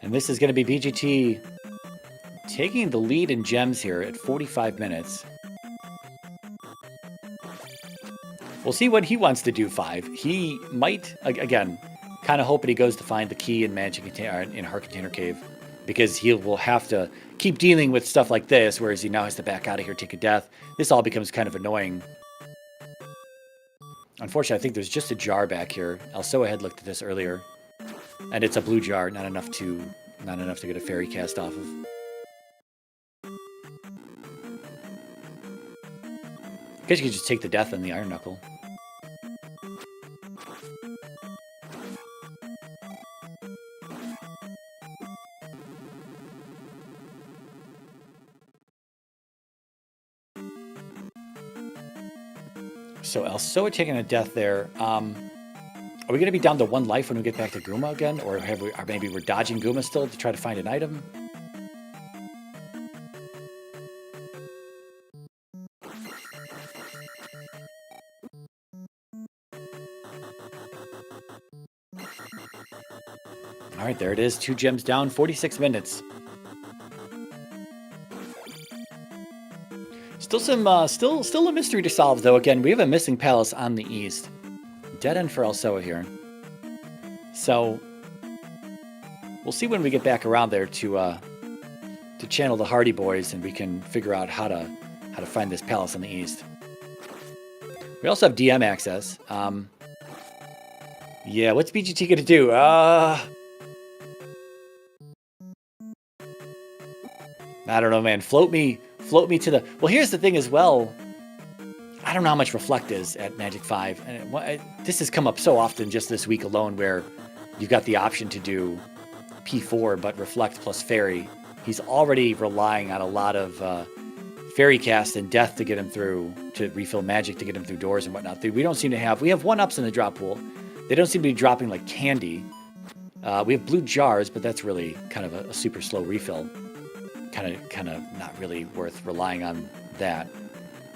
And this is going to be BGT taking the lead in gems here at 45 minutes. We'll see what he wants to do 5. He might, again, kind of hoping he goes to find the key in Heart Container Cave, because he will have to keep dealing with stuff like this, whereas he now has to back out of here, take a death. This all becomes kind of annoying. Unfortunately, I think there's just a jar back here. Alsoa had looked at this earlier, and it's a blue jar, not enough to get a fairy cast off of. I guess you could just take the death on the Iron Knuckle. So Alsoa taking a death there. Are we going to be down to 1 life when we get back to Gooma again? Or maybe we're dodging Gooma still to try to find an item? All right, there it is. 2 gems down, 46 minutes. Still some, still a mystery to solve, though. Again, we have a missing palace on the east. Dead end for Alsoa here. So we'll see when we get back around there to channel the Hardy Boys, and we can figure out how to find this palace on the east. We also have DM access. Yeah, what's BGT gonna do? I don't know, man. Float me to the... Well, here's the thing as well. I don't know how much Reflect is at Magic 5. And this has come up so often just this week alone, where you've got the option to do P4, but Reflect plus Fairy. He's already relying on a lot of Fairy cast and Death to get him through, to refill Magic to get him through doors and whatnot. We don't seem to have... We have 1-ups in the drop pool. They don't seem to be dropping like candy. We have blue jars, but that's really kind of a super slow refill. Kind of not really worth relying on that.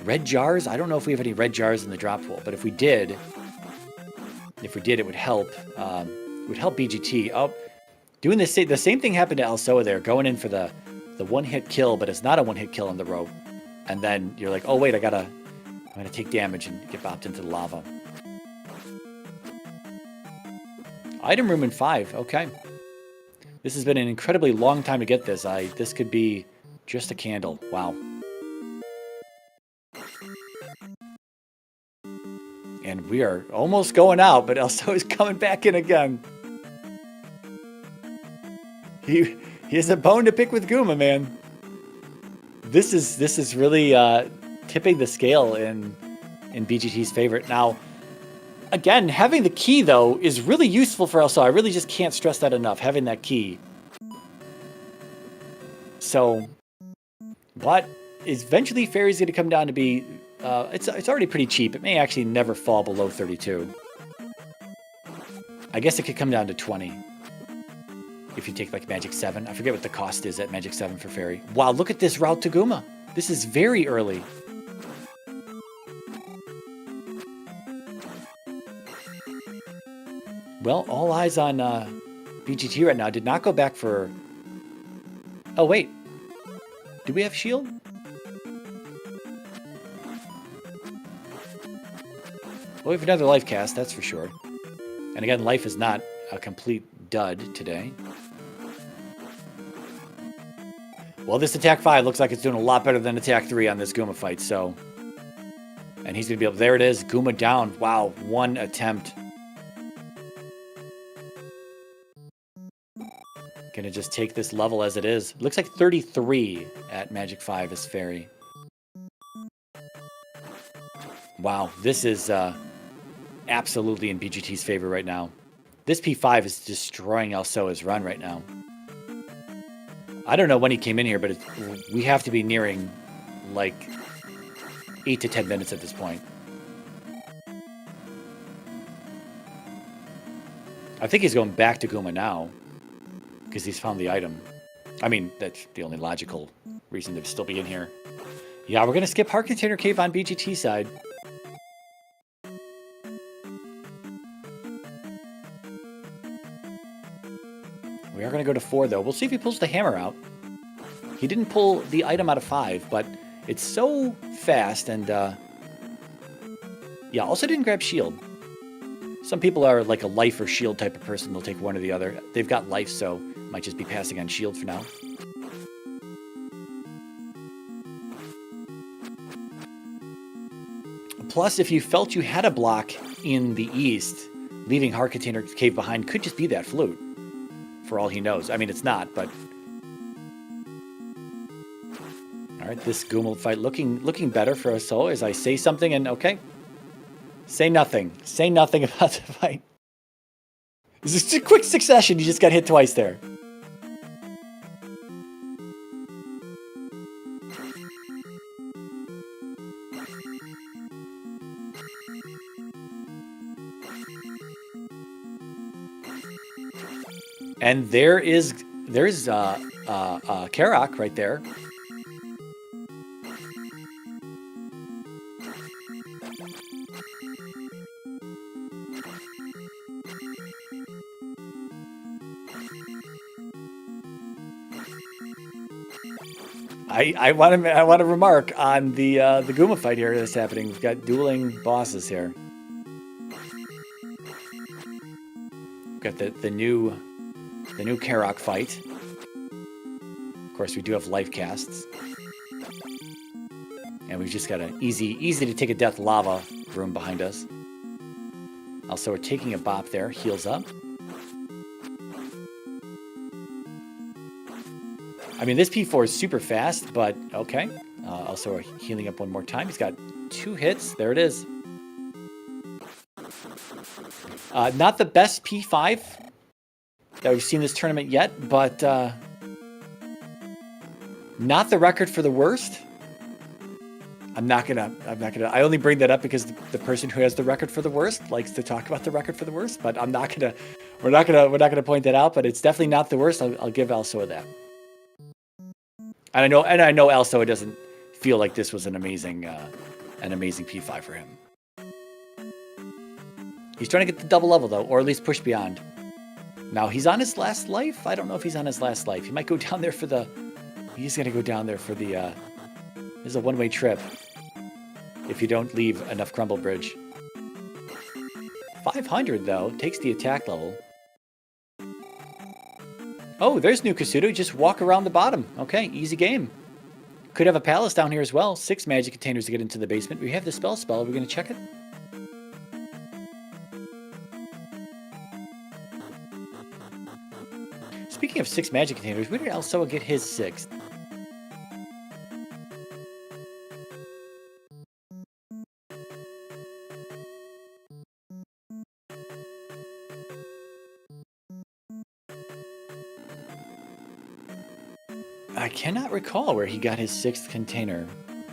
Red jars? I don't know if we have any red jars in the drop pool, but if we did, it would help. It would help BGT. Oh, doing the same thing happened to Alsoa there, going in for the 1-hit kill, but it's not a 1-hit kill on the rope. And then you're like, oh wait, I'm gonna take damage and get bopped into the lava. Item room in 5. Okay. This has been an incredibly long time to get this. This could be just a candle. Wow. And we are almost going out, but Alsoa is coming back in again. He has a bone to pick with Gooma, man. This is really tipping the scale in BGT's favor. Now, again, having the key though is really useful for Alsoa. I really just can't stress that enough. Having that key. So, but eventually Fairy's going to come down to be. It's already pretty cheap. It may actually never fall below 32. I guess it could come down to 20. If you take like Magic 7. I forget what the cost is at Magic 7 for Fairy. Wow, look at this route to Gooma. This is very early. Well, all eyes on BGT right now. Did not go back for... Oh, wait. Do we have shield? Well, we have another life cast, that's for sure. And again, life is not a complete dud today. Well, this attack 5 looks like it's doing a lot better than attack 3 on this Gooma fight, so... And he's going to be able... There it is, Gooma down. Wow, 1 attempt. Gonna just take this level as it is. Looks like 33 at Magic 5 is Fairy. Wow, this is absolutely in BGT's favor right now. This P5 is destroying Alsoa's run right now. I don't know when he came in here, but we have to be nearing like 8 to 10 minutes at this point. I think he's going back to Gooma now because he's found the item. I mean, that's the only logical reason to still be in here. Yeah, we're going to skip Heart Container Cave on BGT side. We are going to go to 4, though. We'll see if he pulls the hammer out. He didn't pull the item out of 5, but it's so fast and, yeah, also didn't grab shield. Some people are like a life or shield type of person. They'll take one or the other. They've got life, so might just be passing on shield for now. Plus, if you felt you had a block in the east, leaving Heart Container Cave behind could just be that flute. For all he knows. I mean, it's not, but... Alright, this Gooma fight looking better for Alsoa as I say something and... Okay. Say nothing. Say nothing about the fight. This is a quick succession. You just got hit twice there. And there's Karak right there. I want to remark on the Gooma fight here that's happening. We've got dueling bosses here. We've got the new Karak fight. Of course, we do have life casts. And we've just got an easy to take a death lava room behind us. Also, we're taking a bop there. Heals up. I mean, this P4 is super fast, but okay. Also, we're healing up one more time. He's got 2 hits. There it is. Not the best P5 that we've seen this tournament yet, but not the record for the worst. I only bring that up because the person who has the record for the worst likes to talk about the record for the worst, but we're not gonna point that out, but it's definitely not the worst. I'll give Alsoa that. And I know Alsoa doesn't feel like this was an amazing P5 for him. He's trying to get the double level though, or at least push beyond. Now he's on his last life. I don't know if he's on his last life. He might go down there for the. He's gonna go down there for the. This is a one-way trip. If you don't leave enough crumble bridge. 500 though takes the attack level. Oh, there's New Kasuto. Just walk around the bottom. Okay, easy game. Could have a palace down here as well. 6 magic containers to get into the basement. We have the spell. Are we going to check it? Speaking of 6 magic containers, where did Alsoa get his 6th? I cannot recall where he got his 6th container.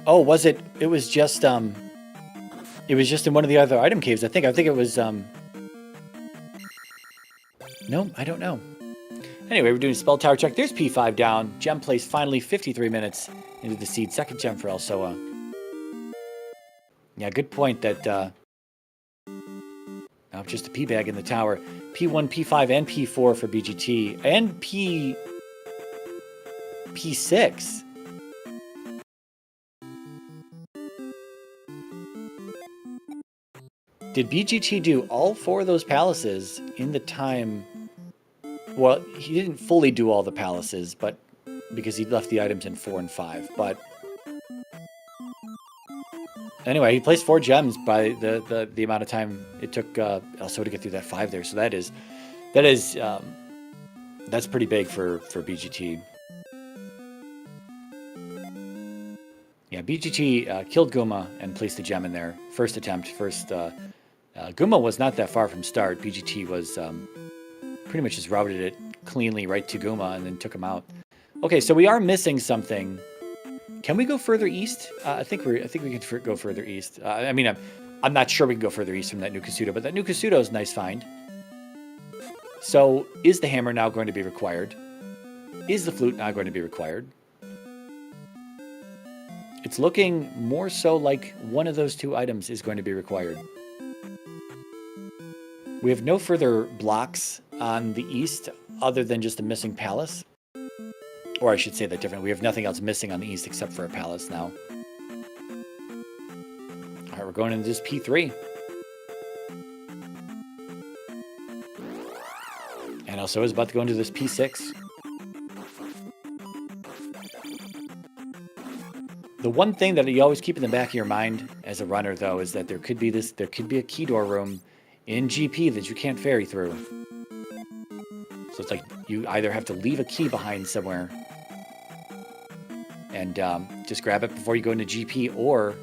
Oh, was it? It was just in one of the other item caves. I think it was no, I don't know. Anyway, we're doing a spell tower check. There's P5 down. Gem placed finally 53 minutes into the seed. 2nd gem for Alsoa. Yeah, good point that oh, just a P bag in the tower. P1, P5, and P4 for BGT. And P6. Did BGT do all 4 of those palaces in the time? Well, he didn't fully do all the palaces, but because he left the items in 4 and 5. But anyway, he placed 4 gems by the amount of time it took Alsoa to get through that 5 there. So that's pretty big for BGT. Yeah, BGT killed Guma and placed the gem in there. First attempt. Guma was not that far from start. BGT was pretty much just routed it cleanly right to Guma and then took him out. Okay, so we are missing something. Can we go further east? I think we can go further east. I mean, I'm not sure we can go further east from that New Kasuto, but that New Kasuto is a nice find. So is the hammer now going to be required? Is the flute now going to be required? It's looking more so like one of those 2 items is going to be required. We have no further blocks on the east other than just a missing palace. Or I should say that differently. We have nothing else missing on the east except for a palace now. All right, we're going into this P3. And also is about to go into this P6. The one thing that you always keep in the back of your mind as a runner, though, is that there could be a key door room in GP that you can't ferry through. So it's like you either have to leave a key behind somewhere and just grab it before you go into GP, or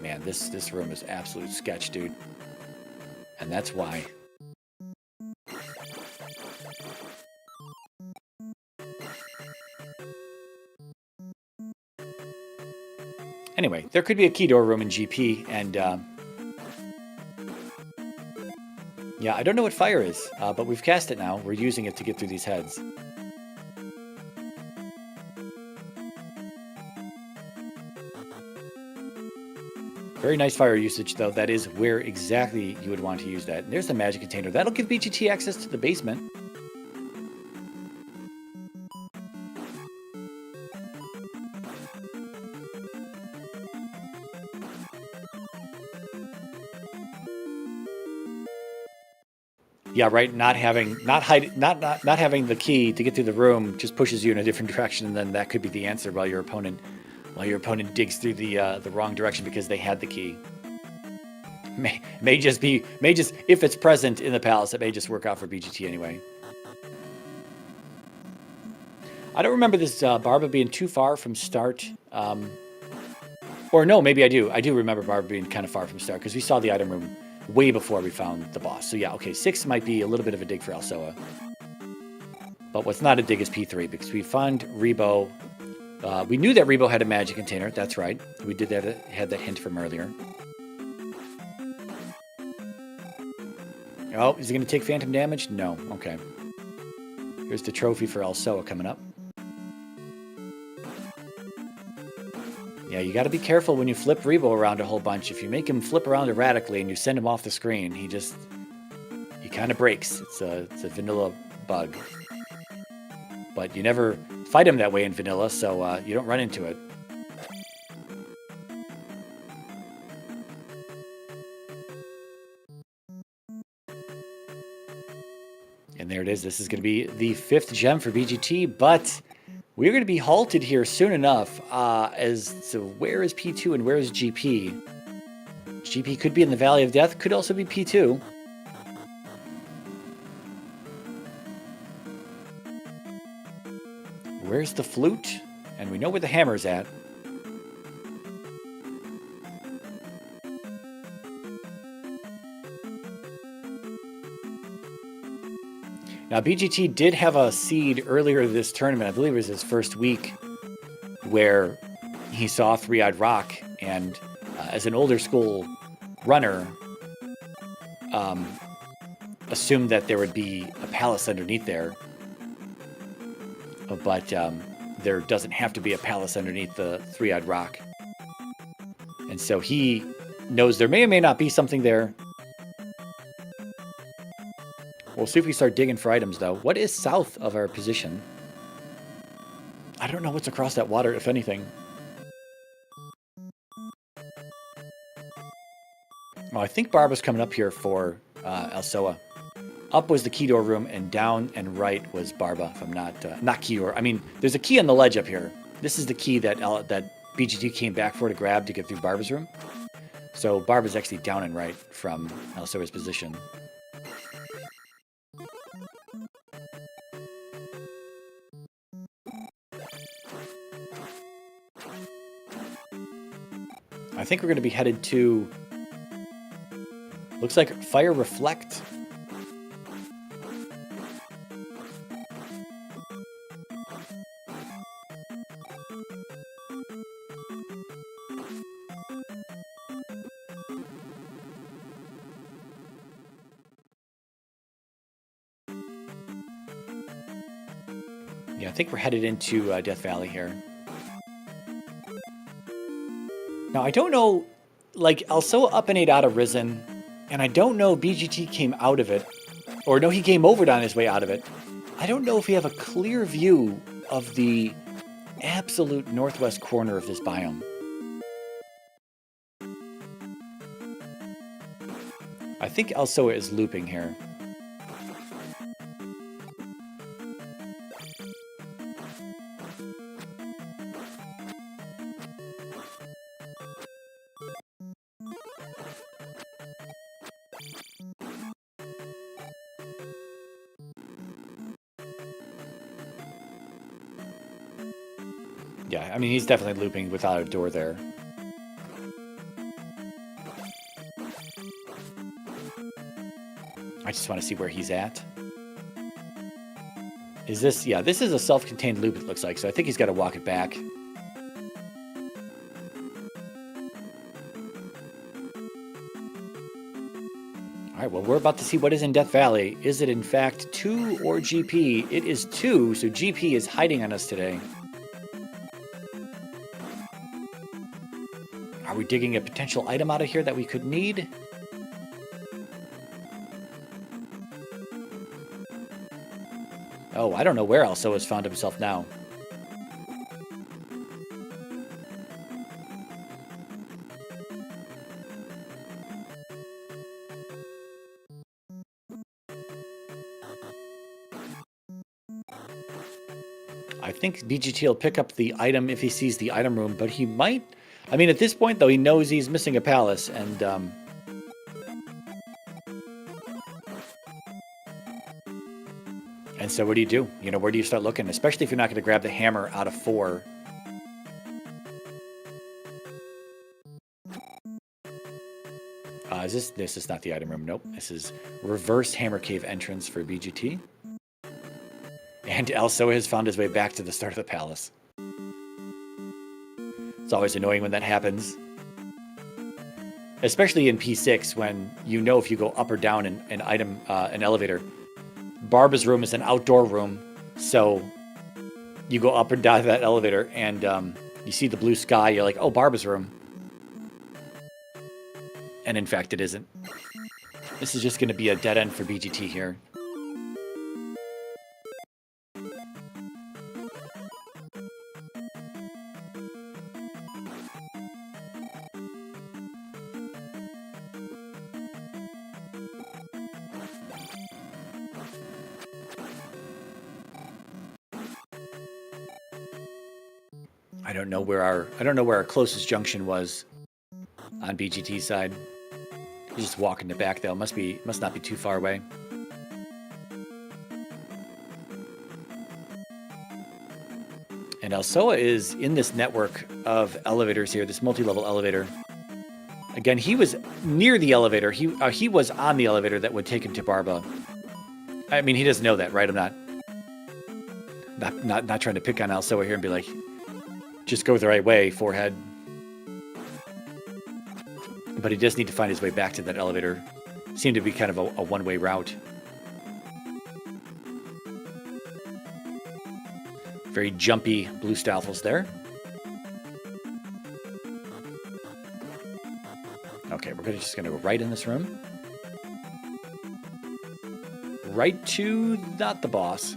man, this room is absolute sketch, dude. And that's why. Anyway, there could be a key door room in GP, and yeah, I don't know what fire is, but we've cast it now. We're using it to get through these heads. Very nice fire usage, though. That is where exactly you would want to use that. And there's the magic container. That'll give BGT access to the basement. Yeah, right. Not having the key to get through the room just pushes you in a different direction, and then that could be the answer while your opponent digs through the wrong direction because they had the key. May just if it's present in the palace, it may just work out for BGT anyway. I don't remember this Barba being too far from start. Or no, maybe I do. I do remember Barba being kind of far from start because we saw the item room way before we found the boss. So yeah, okay, 6 might be a little bit of a dig for Alsoa. But what's not a dig is P3 because we found Rebo. We knew that Rebo had a magic container. That's right. We did had that hint from earlier. Oh, is he going to take phantom damage? No. Okay. Here's the trophy for Alsoa coming up. Yeah, you got to be careful when you flip Rebo around a whole bunch. If you make him flip around erratically and you send him off the screen, he kind of breaks. It's a vanilla bug. But you never fight him that way in vanilla, so you don't run into it. And there it is. This is going to be the 5th gem for BGT, but we're going to be halted here soon enough as to where is P2 and where is GP. GP could be in the Valley of Death, could also be P2. Where's the flute? And we know where the hammer's at. Now, BGT did have a seed earlier this tournament, I believe it was his first week, where he saw Three-Eyed Rock, and as an older school runner, assumed that there would be a palace underneath there. But there doesn't have to be a palace underneath the Three-Eyed Rock. And so he knows there may or may not be something there. We'll see if we start digging for items, though. What is south of our position? I don't know what's across that water, if anything. Oh, I think Barba's coming up here for Alsoa. Up was the key door room, and down and right was Barba, if I'm not key door. I mean, there's a key on the ledge up here. This is the key that BGT came back for to grab to get through Barba's room. So Barba's actually down and right from Alsoa's position. I think we're going to be headed to, looks like Fire Reflect. Yeah, I think we're headed into Death Valley here. Now, I don't know, like, Alsoa up and 8 out of Risen, and I don't know BGT came out of it, or no, he game overed on his way out of it. I don't know if we have a clear view of the absolute northwest corner of this biome. I think Alsoa is looping here. Yeah, I mean, he's definitely looping without a door there. I just want to see where he's at. Is this... Yeah, this is a self-contained loop, it looks like, so I think he's got to walk it back. Alright, well, we're about to see what is in Death Valley. Is it, in fact, 2 or GP? It is 2, so GP is hiding on us today. Are we digging a potential item out of here that we could need? Oh, I don't know where Alsoa has found himself now. I think BGT will pick up the item if he sees the item room, but he might... I mean, at this point, though, he knows he's missing a palace, and... And so what do you do? You know, where do you start looking? Especially if you're not going to grab the hammer out of 4. This is not the item room. Nope. This is reverse hammer cave entrance for BGT. And Alsoa has found his way back to the start of the palace. It's always annoying when that happens. Especially in P6, when you know if you go up or down an elevator. Barba's room is an outdoor room, so you go up and down that elevator, and you see the blue sky, you're like, oh, Barba's room. And in fact, it isn't. This is just going to be a dead end for BGT here. I don't know where our closest junction was on BGT side. He's just walking the back though. Must not be too far away. And Alsoa is in this network of elevators here, this multi-level elevator. Again, he was near the elevator. He was on the elevator that would take him to Barba. I mean, he doesn't know that, right? I'm not trying to pick on Alsoa here and be like, just go the right way, forehead. But he does need to find his way back to that elevator. Seemed to be kind of a one-way route. Very jumpy blue Stoufels there. Okay, we're just going to go right in this room. Right to not the boss.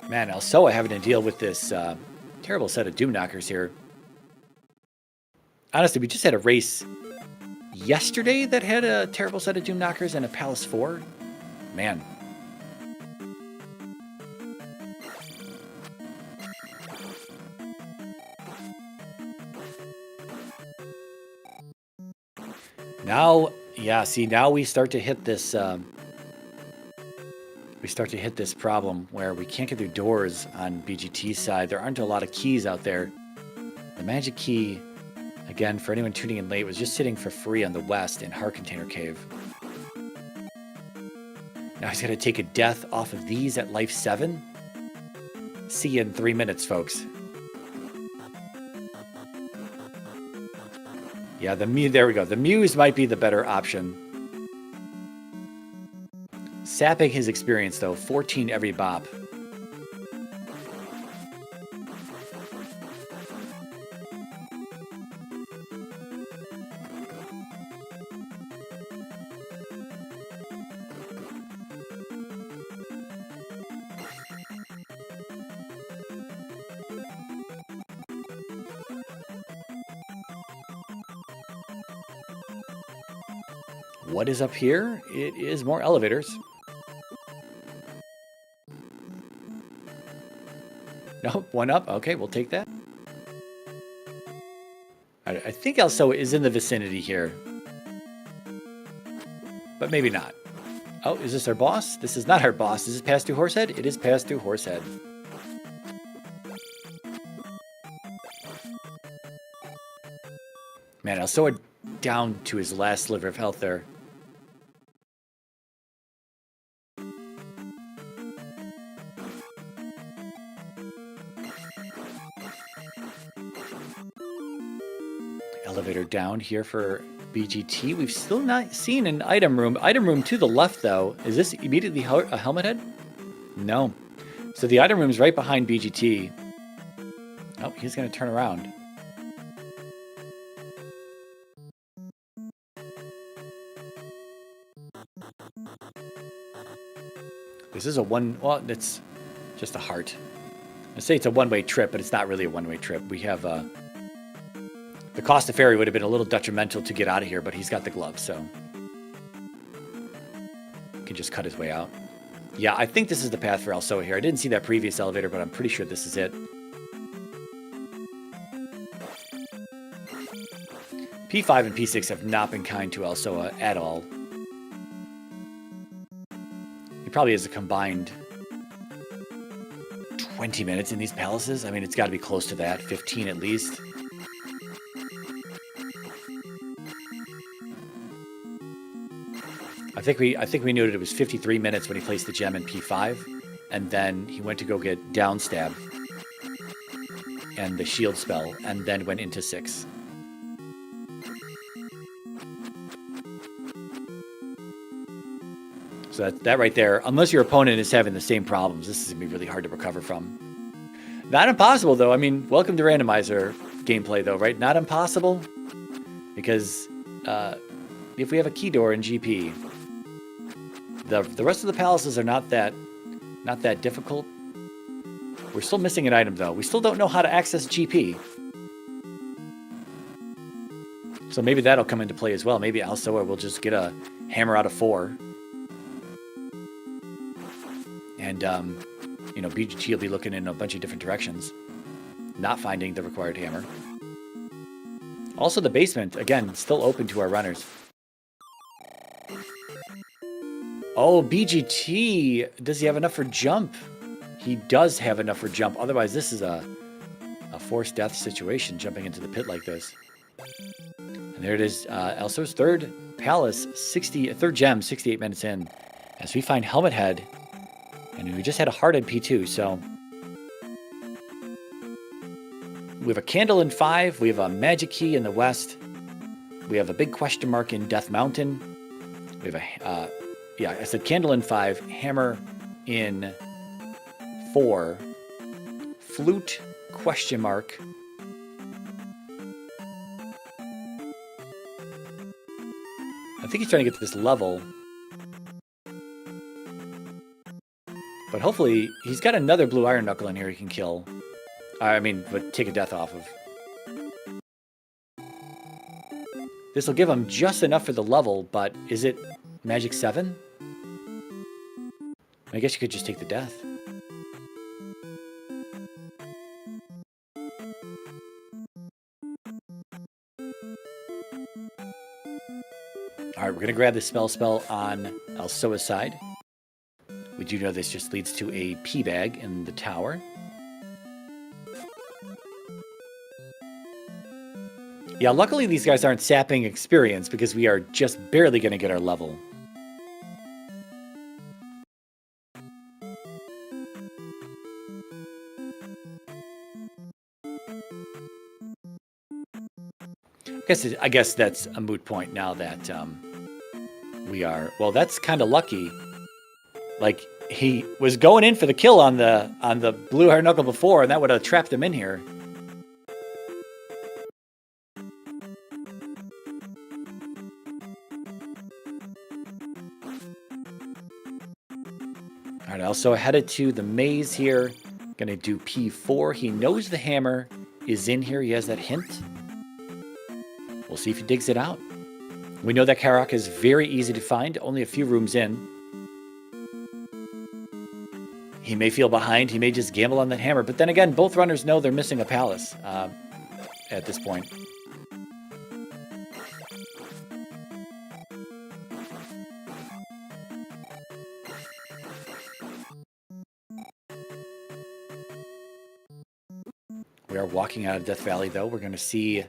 Man, Alsoa having to deal with this terrible set of Doom Knockers here. Honestly, we just had a race yesterday that had a terrible set of Doom Knockers and a Palace 4. Man. Now, yeah, see, now we start to hit this... problem where we can't get through doors on BGT's side. There aren't a lot of keys out there. The magic key, again, for anyone tuning in late, was just sitting for free on the west in Heart Container Cave. Now he's got to take a death off of these at life 7. See you in 3 minutes, folks. Yeah, there we go. The Muse might be the better option. Sapping his experience, though. 14 every bop. What is up here? It is more elevators. Nope, one up. Okay, we'll take that. I think Alsoa is in the vicinity here. But maybe not. Oh, is this our boss? This is not our boss. Is this Pass Through Horsehead? It is Pass Through Horsehead. Man, Alsoa down to his last sliver of health there. Elevator down here for BGT. We've still not seen an item room. Item room to the left, though. Is this immediately a helmet head? No. So the item room is right behind BGT. Oh, he's going to turn around. This is well, it's just a heart. I say it's a one-way trip, but it's not really a one-way trip. We have the cost of ferry would have been a little detrimental to get out of here, but he's got the gloves, so he can just cut his way out. Yeah, I think this is the path for Alsoa here. I didn't see that previous elevator, but I'm pretty sure this is it. P5 and P6 have not been kind to Alsoa at all. He probably has a combined 20 minutes in these palaces. I mean, it's got to be close to that, 15 at least. I think we noted it was 53 minutes when he placed the gem in P5, and then he went to go get down stab and the shield spell, and then went into 6. So that right there, unless your opponent is having the same problems, this is going to be really hard to recover from. Not impossible, though. I mean, welcome to randomizer gameplay, though, right? Not impossible, because if we have a key door in GP, the rest of the palaces are not that difficult. We're still missing an item, though. We still don't know how to access GP. So maybe that'll come into play as well. Maybe Alsoa will just get a hammer out of 4. And, you know, BGT will be looking in a bunch of different directions, not finding the required hammer. Also, the basement, again, still open to our runners. Oh, BGT, does he have enough for jump? He does have enough for jump. Otherwise, this is a forced death situation, jumping into the pit like this. And there it is, Alsoa's third palace, third gem, 68 minutes in. As we find Helmet Head, and we just had a Hearted P2, so... We have a candle in 5, we have a magic key in the west, we have a big question mark in Death Mountain, we have a, yeah, I said candle in 5, hammer in 4, flute, question mark, I think he's trying to get to this level, but hopefully he's got another blue iron knuckle in here he can kill. I mean, but take a death off of. This will give him just enough for the level, but is it Magic 7? I guess you could just take the death. Alright, we're going to grab the spell on Alsoa's side. We do know this just leads to a P bag in the tower. Yeah, luckily these guys aren't sapping experience because we are just barely going to get our level. I guess that's a moot point now that we are... Well, that's kind of lucky. Like, he was going in for the kill on the blue iron knuckle before, and that would have trapped him in here. Alright, also headed to the maze here. Gonna do P4. He knows the hammer is in here. He has that hint. We'll see if he digs it out. We know that Karak is very easy to find, only a few rooms in. He may feel behind. He may just gamble on that hammer. But then again, both runners know they're missing a palace at this point. We are walking out of Death Valley, though. We're going to see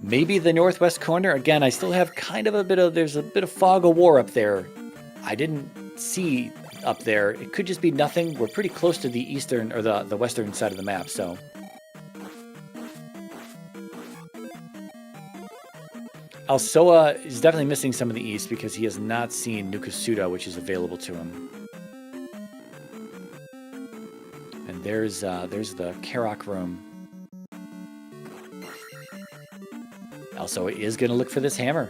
maybe the northwest corner. Again, I still have kind of there's a bit of fog of war up there. I didn't see up there. It could just be nothing. We're pretty close to the eastern or the western side of the map, so. Alsoa is definitely missing some of the east because he has not seen Nukasuda, which is available to him. And there's the Karak room. Alsoa is going to look for this hammer.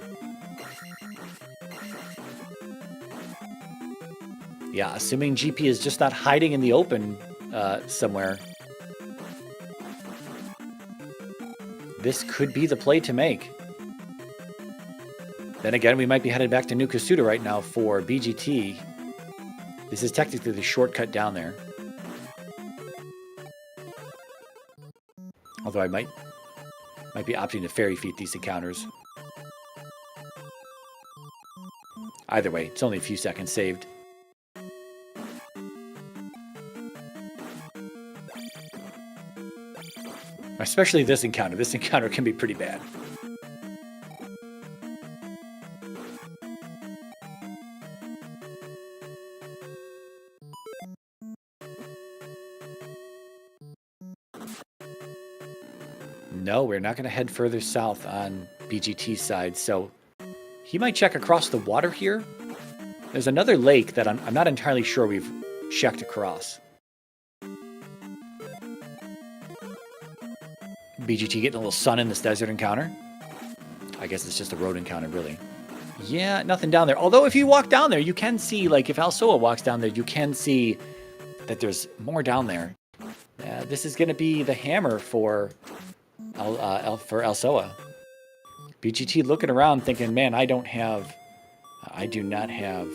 Yeah, assuming GP is just not hiding in the open somewhere. This could be the play to make. Then again, we might be headed back to Nukasuda right now for BGT. This is technically the shortcut down there. Although I might be opting to fairy feet these encounters. Either way, it's only a few seconds saved. Especially this encounter. This encounter can be pretty bad. No, we're not going to head further south on BGT's side, so he might check across the water here. There's another lake that I'm not entirely sure we've checked across. BGT getting a little sun in this desert encounter. I guess it's just a road encounter, really. Yeah, nothing down there. Although if you walk down there, you can see, like if Alsoa walks down there, you can see that there's more down there. This is going to be the hammer for Alsoa. BGT looking around thinking, man, I don't have I do not have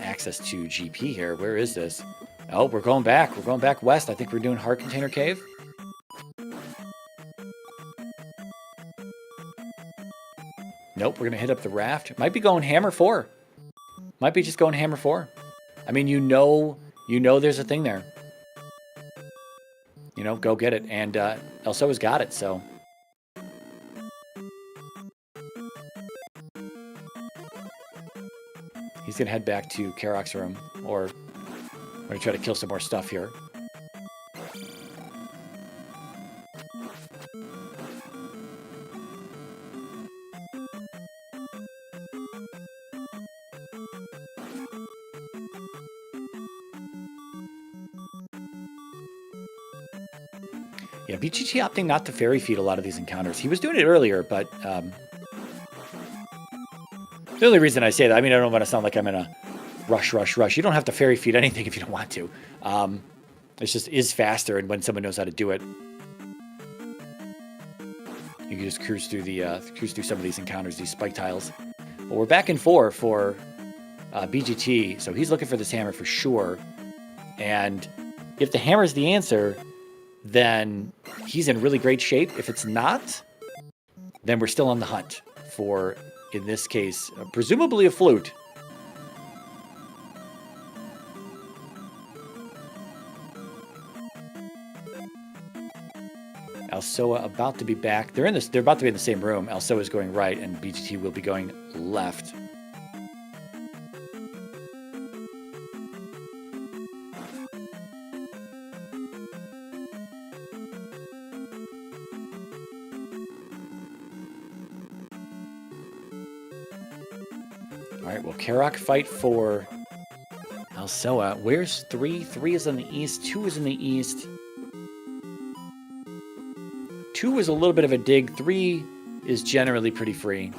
access to GP here. Where is this? Oh, we're going back. We're going back west. I think we're doing Heart Container Cave. Nope, we're going to hit up the raft. Might be going Hammer 4. Might be just going Hammer 4. I mean, you know there's a thing there. You know, go get it. And Alsoa's got it, so. He's going to head back to Karok's room, or I'm going to try to kill some more stuff here. Yeah, BGT opting not to fairy feed a lot of these encounters. He was doing it earlier, but the only reason I say that, I mean, I don't want to sound like I'm in a rush. You don't have to fairy feed anything if you don't want to. It just is faster, and when someone knows how to do it, you can just cruise through some of these encounters, these spike tiles. But we're back in 4 for BGT, so he's looking for this hammer for sure. And if the hammer's the answer, then he's in really great shape. If it's not, then we're still on the hunt for, in this case, presumably a flute. Alsoa about to be back. They're about to be in the same room. Alsoa is going right, and BGT will be going left. All right, well, Karok fight for Alsoa. Where's 3? 3 is in the east. 2 is in the east. 2 is a little bit of a dig. 3 is generally pretty free.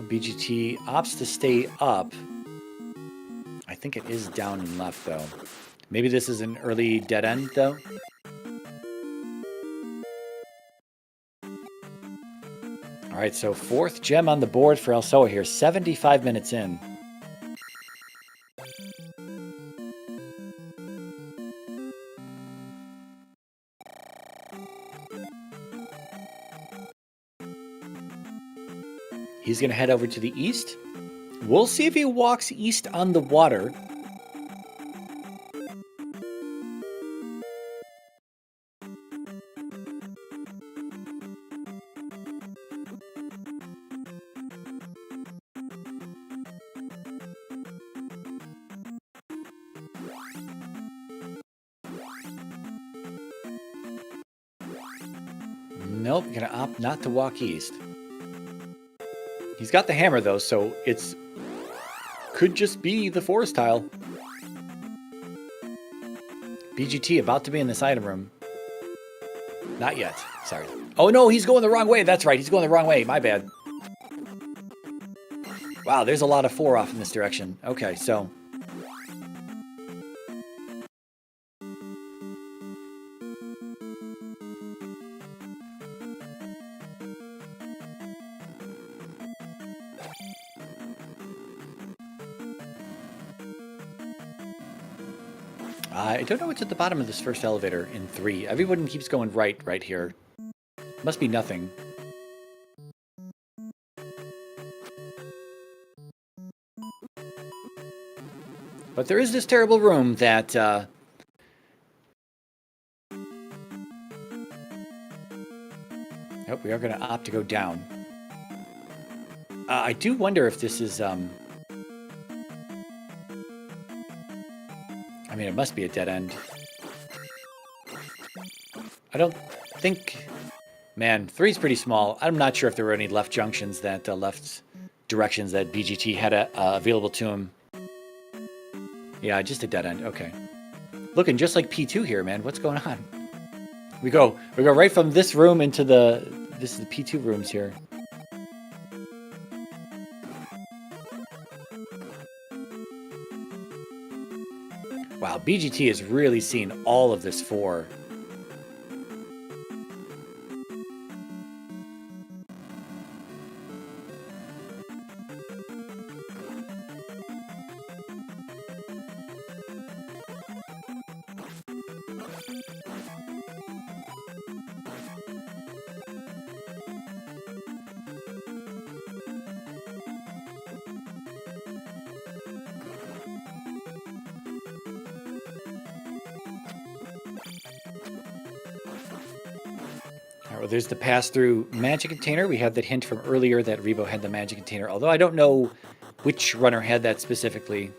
BGT opts to stay up. I think it is down and left, though. Maybe this is an early dead end, though. All right, so 4th gem on the board for Alsoa here, 75 minutes in. He's going to head over to the east. We'll see if he walks east on the water. Nope, going to opt not to walk east. He's got the hammer, though, so it's could just be the forest tile. BGT about to be in this item room. Not yet. Sorry. Oh, no, he's going the wrong way. That's right. He's going the wrong way. My bad. Wow, there's a lot of 4 off in this direction. Okay, so... I don't know what's at the bottom of this first elevator in 3. Everyone keeps going right here. Must be nothing. But there is this terrible room that... Nope, we are going to opt to go down. I do wonder if this is... I mean, it must be a dead end. I don't think... Man, 3's pretty small. I'm not sure if there were any left junctions that, left directions that BGT had available to him. Yeah, just a dead end. Okay. Looking just like P2 here, man. What's going on? We go right from this room into this is the P2 rooms here. Wow, BGT has really seen all of this 4. Well, there's the pass-through magic container. We have that hint from earlier that Rebo had the magic container, although I don't know which runner had that specifically.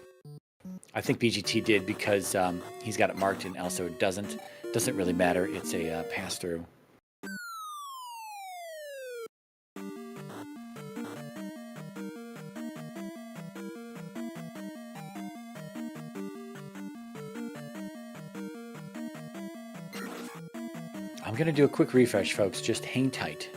I think BGT did because he's got it marked and also doesn't. Doesn't really matter. It's a pass-through. I'm going to do a quick refresh, folks. Just hang tight.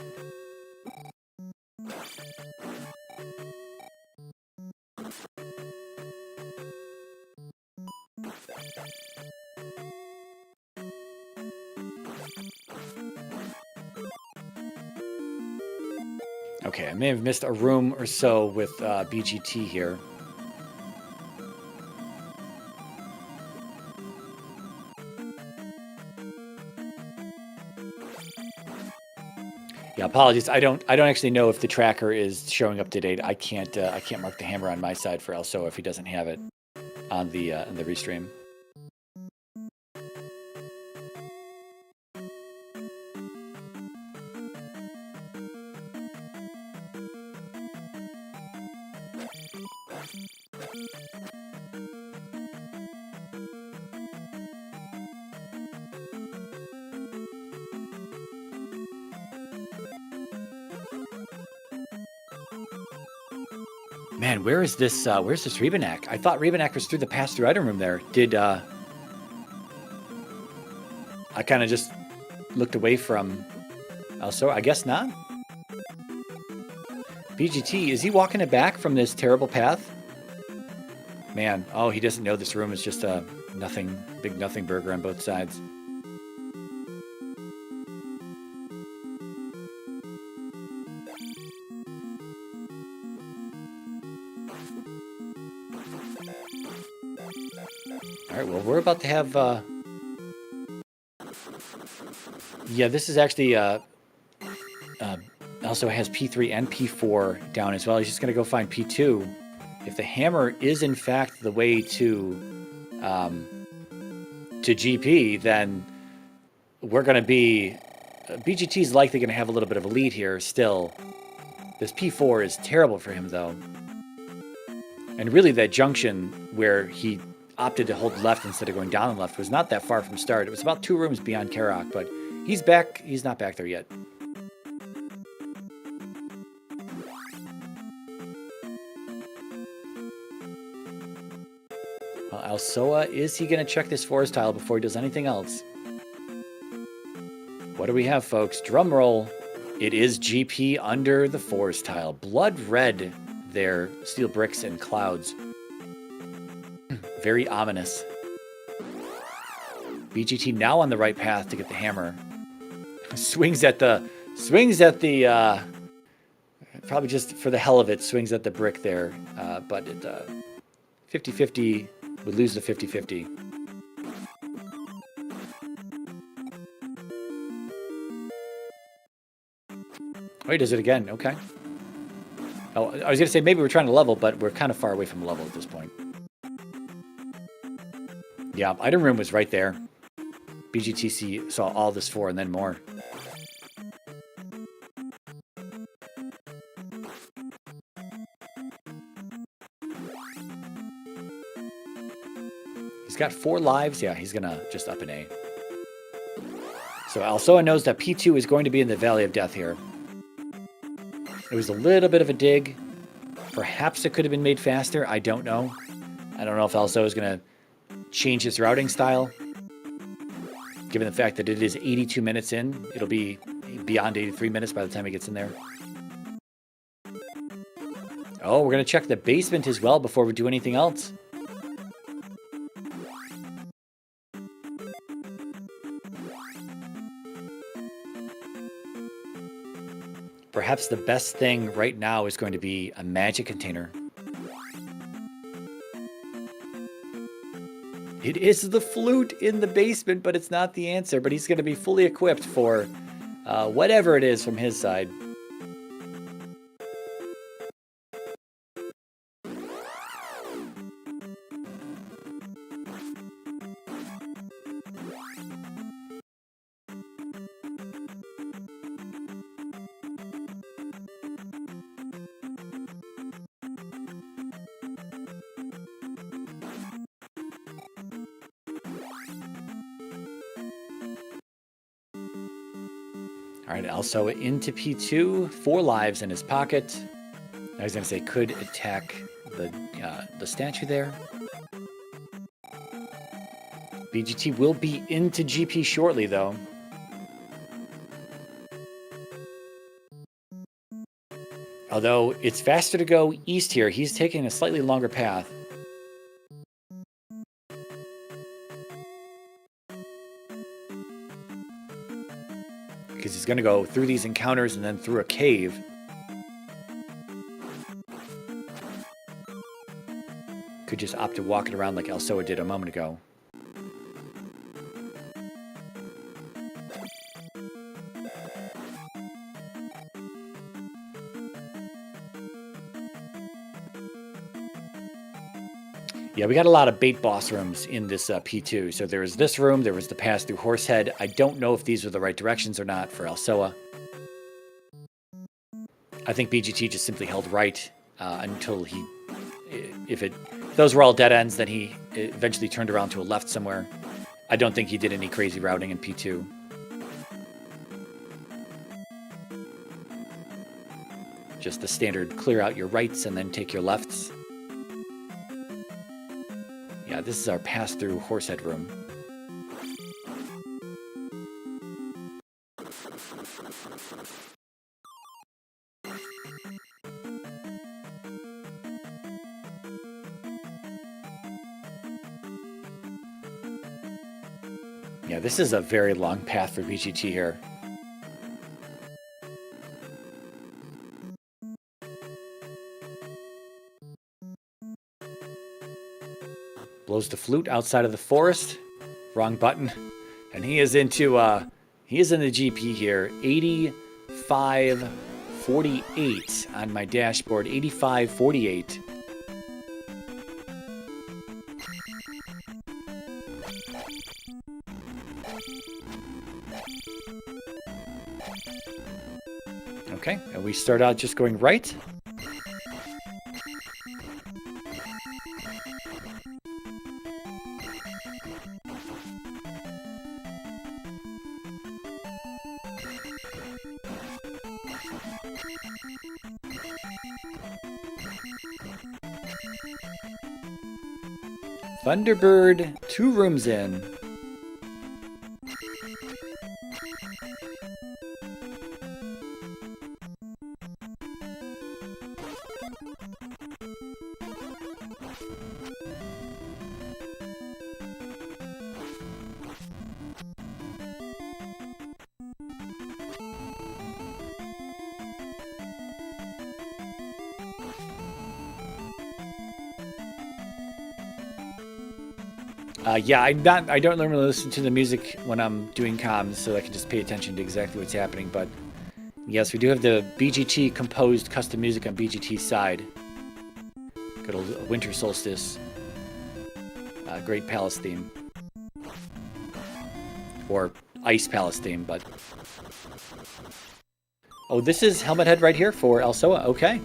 Okay, I may have missed a room or so with BGT here. Yeah, apologies. I don't actually know if the tracker is showing up to date. I can't mark the hammer on my side for Alsoa if he doesn't have it on the restream. Man, where's this Rebanak? I thought Rebanak was through the pass-through item room there. Did, I kind of just looked away from Alsoa. I guess not. BGT, is he walking it back from this terrible path? Man, oh, he doesn't know this room is just a big nothing burger on both sides. All right, well, we're about to have, yeah, this is actually, also has P3 and P4 down as well. He's just going to go find P2. If the hammer is, in fact, the way to GP, then we're going to be, BGT is likely going to have a little bit of a lead here still. This P4 is terrible for him, though. And really, that junction where he opted to hold left instead of going down and left was not that far from start. It was about 2 rooms beyond Karok, but he's back. He's not back there yet. Well, Alsoa, is he going to check this forest tile before he does anything else? What do we have, folks? Drum roll. It is GP under the forest tile. Blood red there. Steel bricks and clouds. Very ominous. BGT now on the right path to get the hammer. Swings at the probably just for the hell of it, swings at the brick there. But it 50-50 would lose the 50-50. Oh, he does it again. Okay. Oh, I was going to say maybe we're trying to level, but we're kind of far away from level at this point. Yeah, item room was right there. BGTC saw all this for and then more. He's got 4 lives. Yeah, he's going to just up an A. So Alsoa knows that P2 is going to be in the Valley of Death here. It was a little bit of a dig. Perhaps it could have been made faster. I don't know. I don't know if Alsoa is going to change his routing style. given the fact that it is 82 minutes in. It'll be beyond 83 minutes by the time he gets in there. Oh, we're going to check the basement as well before we do anything else. Perhaps the best thing right now is going to be a magic container. It is the flute in the basement, but it's not the answer. But he's going to be fully equipped for whatever it is from his side. All right, Alsoa into P2, 4 lives in his pocket. I was going to say could attack the statue there. BGT will be into GP shortly, though. Although it's faster to go east here, he's taking a slightly longer path. Because he's going to go through these encounters and then through a cave. Could just opt to walk it around like Alsoa did a moment ago. Yeah, we got a lot of bait boss rooms in this P2. So there was this room, there was the pass through Horsehead. I don't know if these were the right directions or not for Alsoa. I think BGT just simply held right until he, if those were all dead ends, then he eventually turned around to a left somewhere. I don't think he did any crazy routing in P2. Just the standard clear out your rights and then take your lefts. Yeah, this is our pass-through Horsehead room. Yeah, this is a very long path for BGT here. Blows the flute outside of the forest. Wrong button. And he is into the GP here. 85.48 on my dashboard. 85.48. Okay, and we start out just going right. Thunderbird, 2 rooms in. Yeah, I don't normally listen to the music when I'm doing comms, so I can just pay attention to exactly what's happening. But yes, we do have the BGT composed custom music on BGT's side. Good old Winter Solstice, Great Palace theme, or Ice Palace theme. But oh, this is Helmet Head right here for Alsoa. Okay.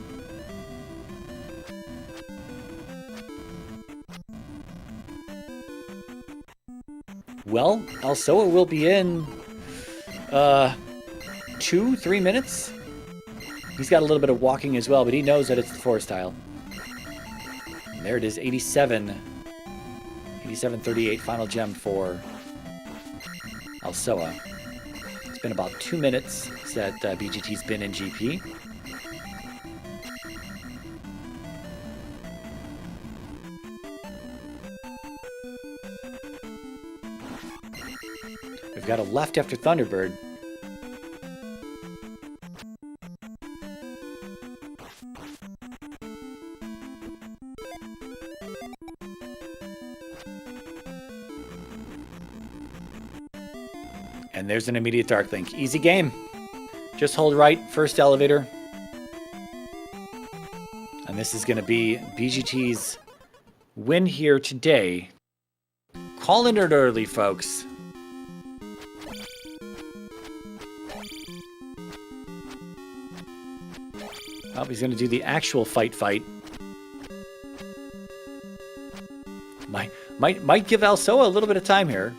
Well, Alsoa will be in 2-3 minutes. He's got a little bit of walking as well, but he knows that it's the forest tile. And there it is, 87. 87.38 final gem for Alsoa. It's been about 2 minutes that BGT's been in GP. We've got a left after Thunderbird. And there's an immediate Dark Link. Easy game. Just hold right, first elevator. And this is going to be BGT's win here today. Calling it early, folks. Oh, he's going to do the actual fight. Might give Alsoa a little bit of time here.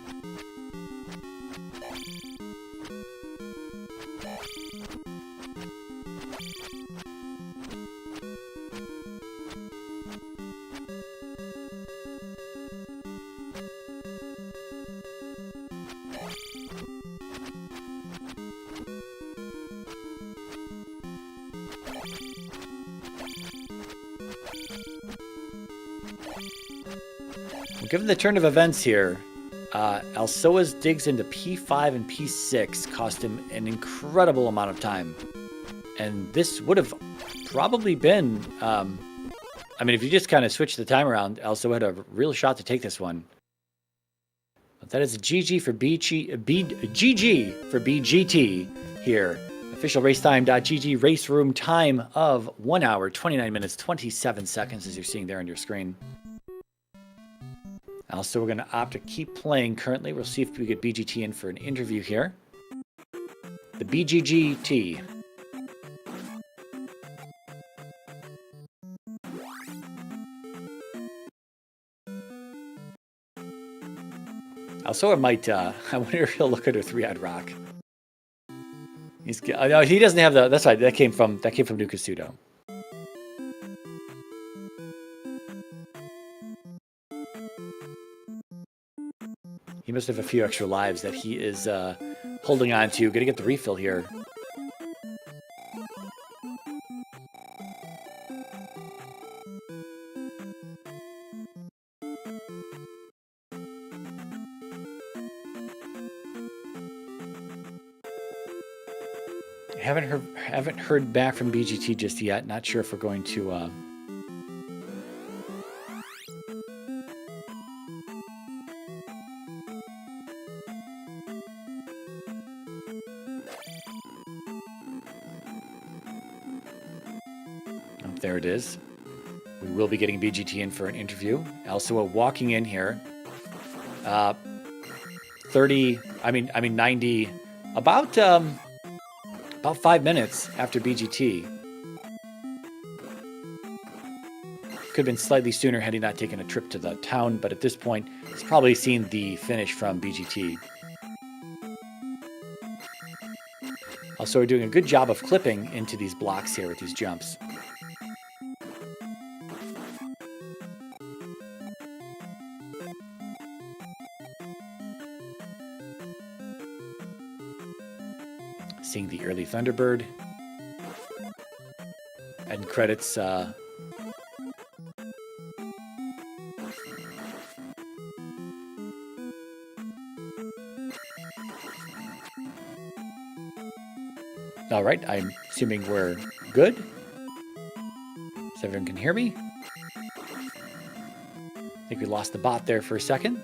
Given the turn of events here, Alsoa's digs into P5 and P6 cost him an incredible amount of time. And this would have probably been, I mean, if you just kind of switch the time around, Alsoa had a real shot to take this one. But that is a GG for GG for BGT here. Official racetime.gg race room time of 1 hour, 29 minutes, 27 seconds, as you're seeing there on your screen. Also, we're going to opt to keep playing currently. We'll see if we get BGT in for an interview here. The BGGT. Also, it might, I wonder if he'll look at a 3-eyed rock. No, he doesn't have the, that's right, that came from Nukasudo. He must have a few extra lives that he is holding on to. Gonna get the refill here. Haven't heard back from BGT just yet. Not sure if we're going to. There it is. We will be getting BGT in for an interview. Alsoa walking in here. 90, about 5 minutes after BGT. Could have been slightly sooner had he not taken a trip to the town, but at this point, he's probably seen the finish from BGT. Also, we're doing a good job of clipping into these blocks here with these jumps. Seeing the early Thunderbird. And credits all right, I'm assuming we're good. So everyone can hear me. I think we lost the bot there for a second.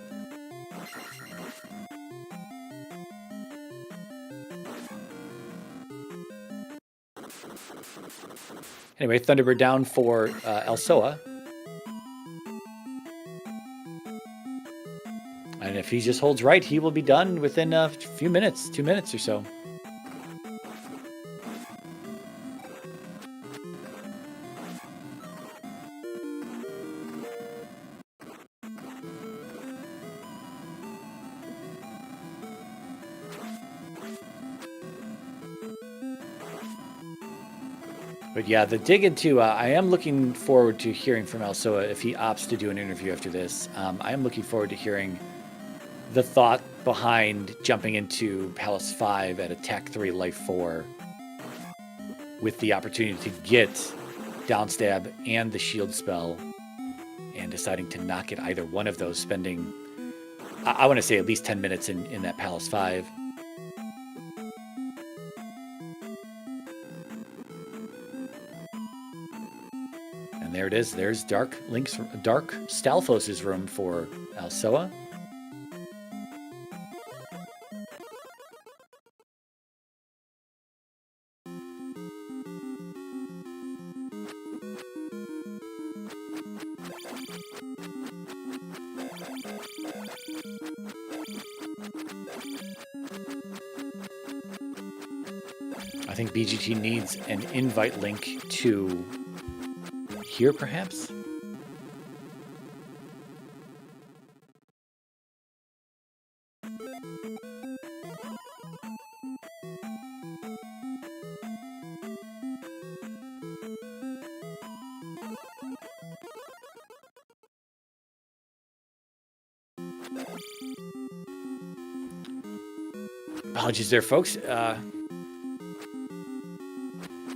Anyway, Thunderbird down for Alsoa. And if he just holds right, he will be done within a few minutes, 2 minutes or so. But yeah, the dig into, I am looking forward to hearing from Alsoa if he opts to do an interview after this. I am looking forward to hearing the thought behind jumping into Palace 5 at Attack 3, Life 4 with the opportunity to get Downstab and the shield spell and deciding to not get either one of those, spending, I want to say, at least 10 minutes in that Palace 5. And there it is. There's Dark Stalfos' room for Alsoa. I think BGT needs an invite link to here, perhaps? Apologies there, folks.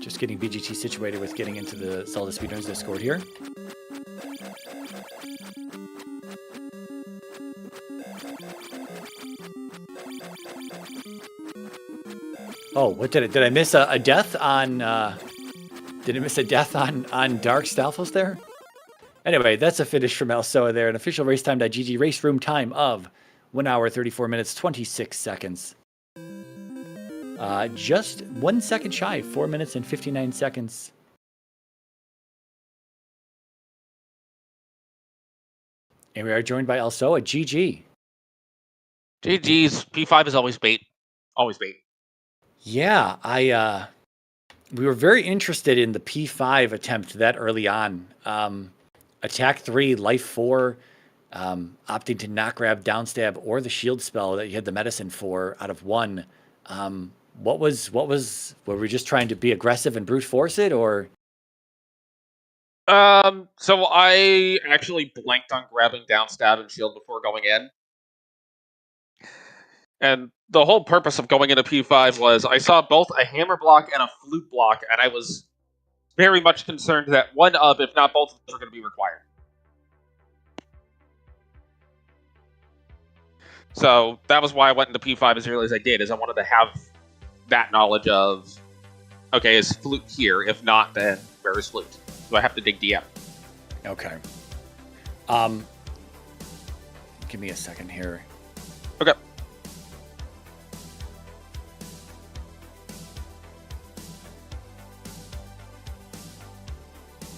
Just getting BGT situated with getting into the Zelda Speedruns Discord here. Oh, what did I miss a death on? Did I miss a death on Dark Stalfos there? Anyway, that's a finish from Alsoa there. An official racetime.gg race room time of 1 hour 34 minutes 26 seconds. Just 1 second shy, 4 minutes and 59 seconds. And we are joined by Alsoa. GG. GG's. P5 is always bait. Always bait. Yeah, we were very interested in the P5 attempt that early on. Attack 3, Life 4, opting to not grab Downstab or the shield spell that you had the medicine for out of 1. Were we just trying to be aggressive and brute force it, or? So I actually blanked on grabbing Downstab and shield before going in. And the whole purpose of going into P5 was I saw both a hammer block and a flute block, and I was very much concerned that one of, if not both of them, are going to be required. So that was why I went into P5 as early as I did, is I wanted to have that knowledge of, okay, is flute here? If not, then where is flute? Do I have to dig DM? Okay. Give me a second here. Okay.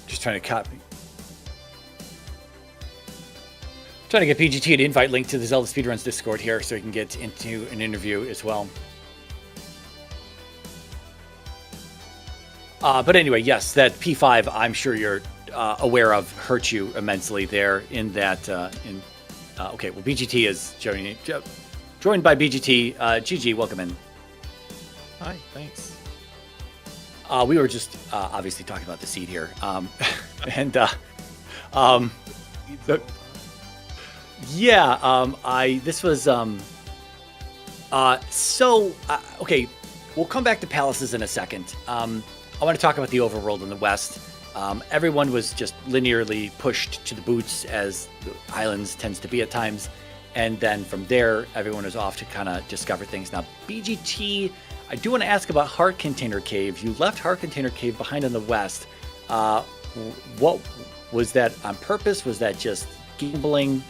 Just trying to copy. Trying to get PGT to invite link to the Zelda Speedruns Discord here so we can get into an interview as well. But anyway, yes, that P5, I'm sure you're aware of, hurt you immensely there in that. Okay, well, BGT is joined by BGT. GG, welcome in. Hi, thanks. We were just obviously talking about the seed here. Okay, we'll come back to palaces in a second. I want to talk about the overworld in the west. Everyone was just linearly pushed to the boots, as the islands tends to be at times. And then from there, everyone was off to kind of discover things. Now, BGT, I do want to ask about Heart Container Cave. You left Heart Container Cave behind in the west. What was that on purpose? Was that just gambling?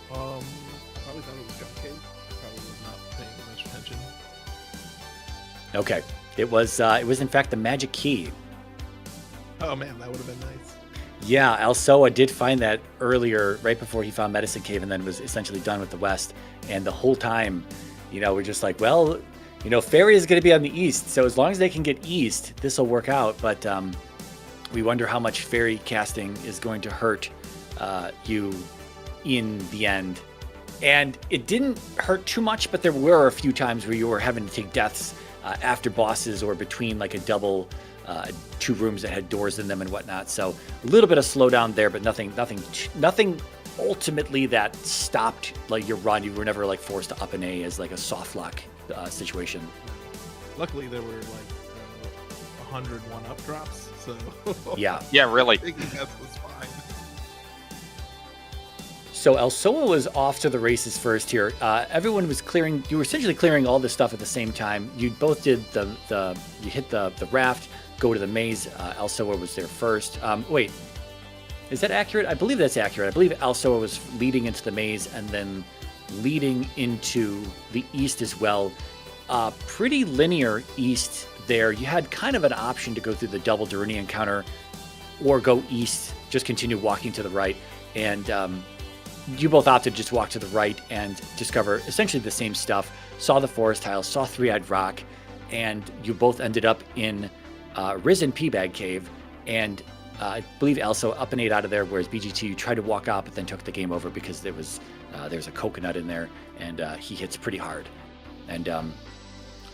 Probably thought it was Jump Cave. Probably was not paying much attention. Okay. It was in fact the magic key. Oh man, that would have been nice. Yeah, Alsoa did find that earlier, right before he found Medicine Cave, and then was essentially done with the west. And the whole time, we're just like, well, Fairy is going to be on the east, so as long as they can get east, this will work out. But we wonder how much Fairy casting is going to hurt you in the end. And it didn't hurt too much, but there were a few times where you were having to take deaths after bosses or between like a double, 2 rooms that had doors in them and whatnot. So a little bit of slowdown there, but nothing ultimately that stopped like your run. You were never like forced to up an A as like a soft lock situation. Luckily, there were like 100 one-up drops, so Yeah. Yeah, really. I think that was fine. So Alsoa was off to the races first here. Everyone was clearing. You were essentially clearing all this stuff at the same time. You both did you hit the raft, go to the maze. Alsoa was there first. Wait, is that accurate? I believe that's accurate. I believe Alsoa was leading into the maze and then leading into the east as well. Pretty linear east there. You had kind of an option to go through the double Durini encounter or go east, just continue walking to the right. And you both opted to just walk to the right and discover essentially the same stuff. Saw the forest tiles, saw Three-Eyed Rock, and you both ended up in Risen P-Bag Cave. And I believe Also up and 8 out of there, whereas BGT tried to walk up, but then took the game over because there's a coconut in there, and he hits pretty hard. And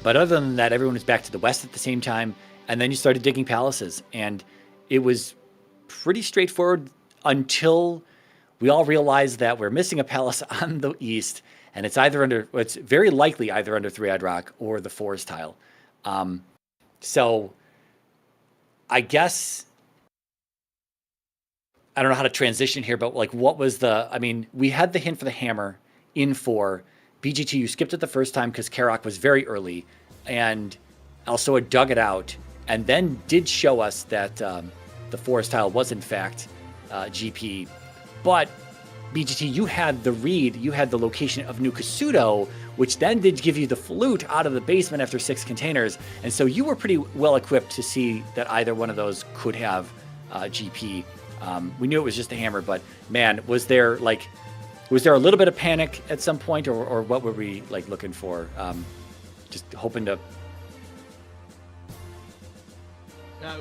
but other than that, everyone was back to the west at the same time, and then you started digging palaces, and it was pretty straightforward until we all realized that we're missing a palace on the east, and it's very likely either under Three-Eyed Rock or the forest tile. So I guess I don't know how to transition here, but like, what was we had the hint for the hammer in 4. BGT, you skipped it the first time because Karok was very early, and Alsoa dug it out, and then did show us that the forest tile was in fact GP. But BGT, you had the read, you had the location of New Kasuto, which then did give you the flute out of the basement after 6 containers, and so you were pretty well equipped to see that either one of those could have GP. We knew it was just a hammer, but man, was there a little bit of panic at some point, or what were we like looking for? Just hoping to. I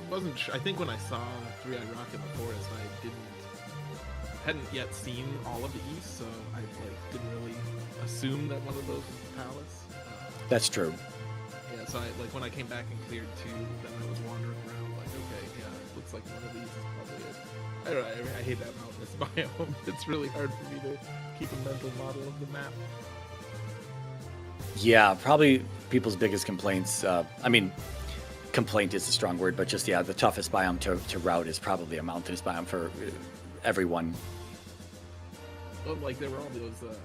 wasn't sure. I think when I saw Three-Eyed Rock in the forest, I hadn't yet seen all of the east, so I didn't really assume that one of those was the palace. That's true. Yeah, so when I came back and cleared 2, then I was wandering around like, okay, yeah, it looks like one of these is probably it. I don't know, I hate that mountainous biome. It's really hard for me to keep a mental model of the map. Yeah, probably people's biggest complaints. Complaint is a strong word, but just, the toughest biome to route is probably a mountainous biome for everyone. Well, there were all those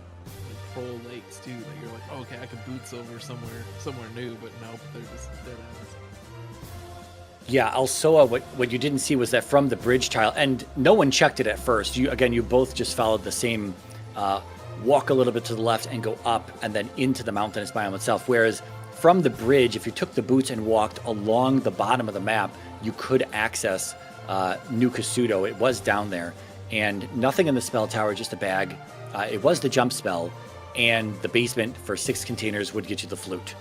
troll lakes too that you're like, oh, okay, I could boots over somewhere new, but nope, they're just dead ends. Yeah, Alsoa, what you didn't see was that from the bridge tile, and no one checked it at first. You both just followed the same walk a little bit to the left and go up and then into the mountainous biome itself. Whereas from the bridge, if you took the boots and walked along the bottom of the map, you could access New Kasuto. It was down there, and nothing in the spell tower, just a bag. It was the jump spell, and the basement for 6 containers would get you the flute.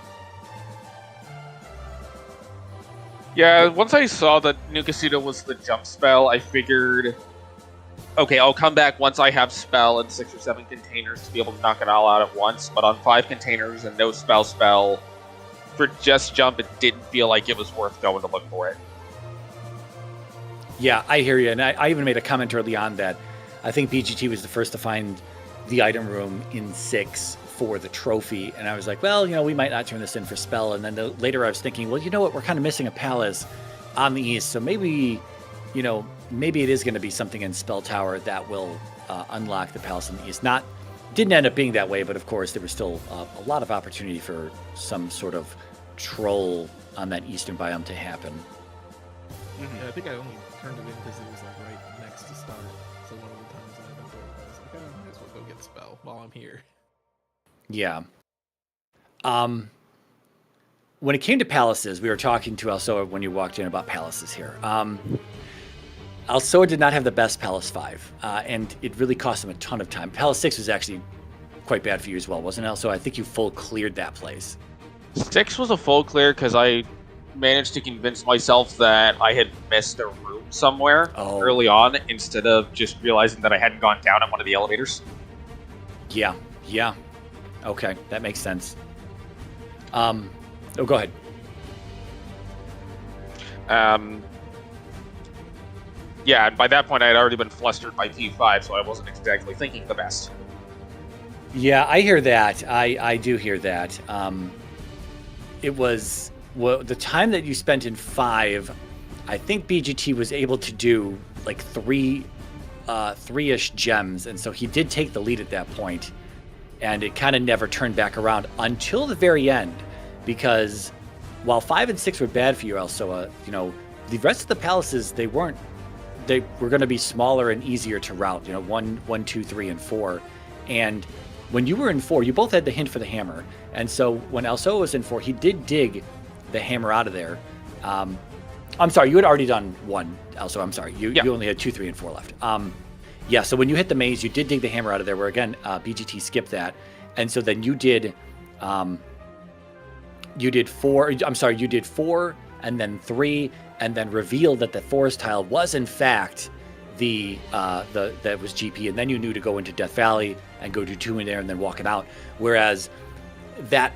Yeah, once I saw that New Kasuto was the jump spell, I figured, okay, I'll come back once I have spell in 6 or 7 containers to be able to knock it all out at once. But on 5 containers and no spell, for just jump, it didn't feel like it was worth going to look for it. Yeah, I hear you. And I even made a comment early on that I think BGT was the first to find the item room in 6 for the trophy. And I was like, well, we might not turn this in for spell. And then later I was thinking, well, you know what? We're kind of missing a palace on the east. So maybe it is going to be something in spell tower that will unlock the palace in the east. Didn't end up being that way, but of course there was still a lot of opportunity for some sort of troll on that eastern biome to happen. Mm-hmm. Yeah, I think I only turned it in because it was right next to start. So one of the times I went there, I was like, I might as well go get spell while I'm here. Yeah. When it came to palaces, we were talking to Alsoa when you walked in about palaces here. Alsoa did not have the best Palace 5, and it really cost him a ton of time. Palace 6 was actually quite bad for you as well, wasn't it, Alsoa? I think you full cleared that place. 6 was a full clear because I managed to convince myself that I had missed a room somewhere early on instead of just realizing that I hadn't gone down at one of the elevators. Yeah. Okay, that makes sense. Go ahead. Yeah, and by that point I had already been flustered by P5, so I wasn't exactly thinking the best. Yeah, I hear that. I do hear that. It was the time that you spent in 5. I think BGT was able to do like 3-ish gems, and so he did take the lead at that point, and it kind of never turned back around until the very end, because while 5 and 6 were bad for you, Alsoa, the rest of the palaces, they were going to be smaller and easier to route. 1, 2, 3, and 4, and when you were in 4, you both had the hint for the hammer, and so when Alsoa was in 4, he did dig the hammer out of there. I'm sorry, you had already done 1, Alsoa. I'm sorry, you only had 2, 3, and 4 left. Yeah, so when you hit the maze, you did dig the hammer out of there, where again, BGT skipped that, and so then you did 4. I'm sorry, you did 4, and then 3, and then revealed that the forest tile was in fact that was GP, and then you knew to go into Death Valley and go do 2 in there and then walk it out. Whereas that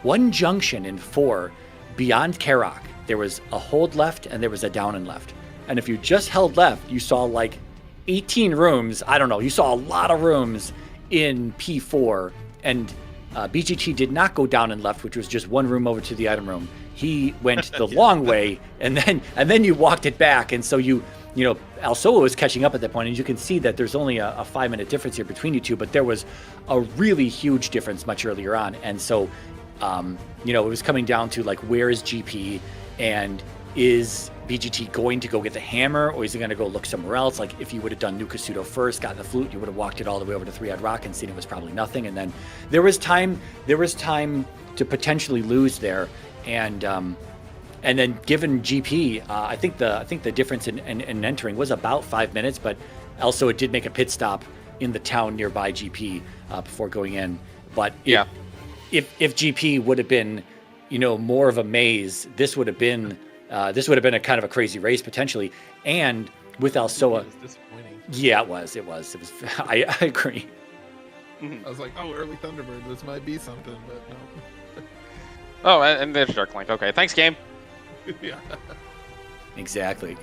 one junction in 4, beyond Karok, there was a hold left and there was a down and left. And if you just held left, you saw like 18 rooms. I don't know. You saw a lot of rooms in P4, and BGT did not go down and left, which was just one room over to the item room. He went the long way, and then you walked it back, and so Alsoa was catching up at that point, and you can see that there's only a 5-minute difference here between you two, but there was a really huge difference much earlier on, and so it was coming down to like, where is GP, and is BGT going to go get the hammer, or is he going to go look somewhere else? Like, if you would have done Nukasudo first, gotten the flute, you would have walked it all the way over to Three-Eyed Rock and seen it was probably nothing. And then there was time to potentially lose there. And then given GP, I think the difference in entering was about 5 minutes, but also it did make a pit stop in the town nearby GP before going in. But if GP would have been, more of a maze, this would have been a kind of a crazy race potentially. And with Alsoa, It was disappointing. yeah, it was. I agree. I was like, oh, early Thunderbird, this might be something, but no. Oh, and there's Darklink. Okay, thanks, game. Yeah. Exactly.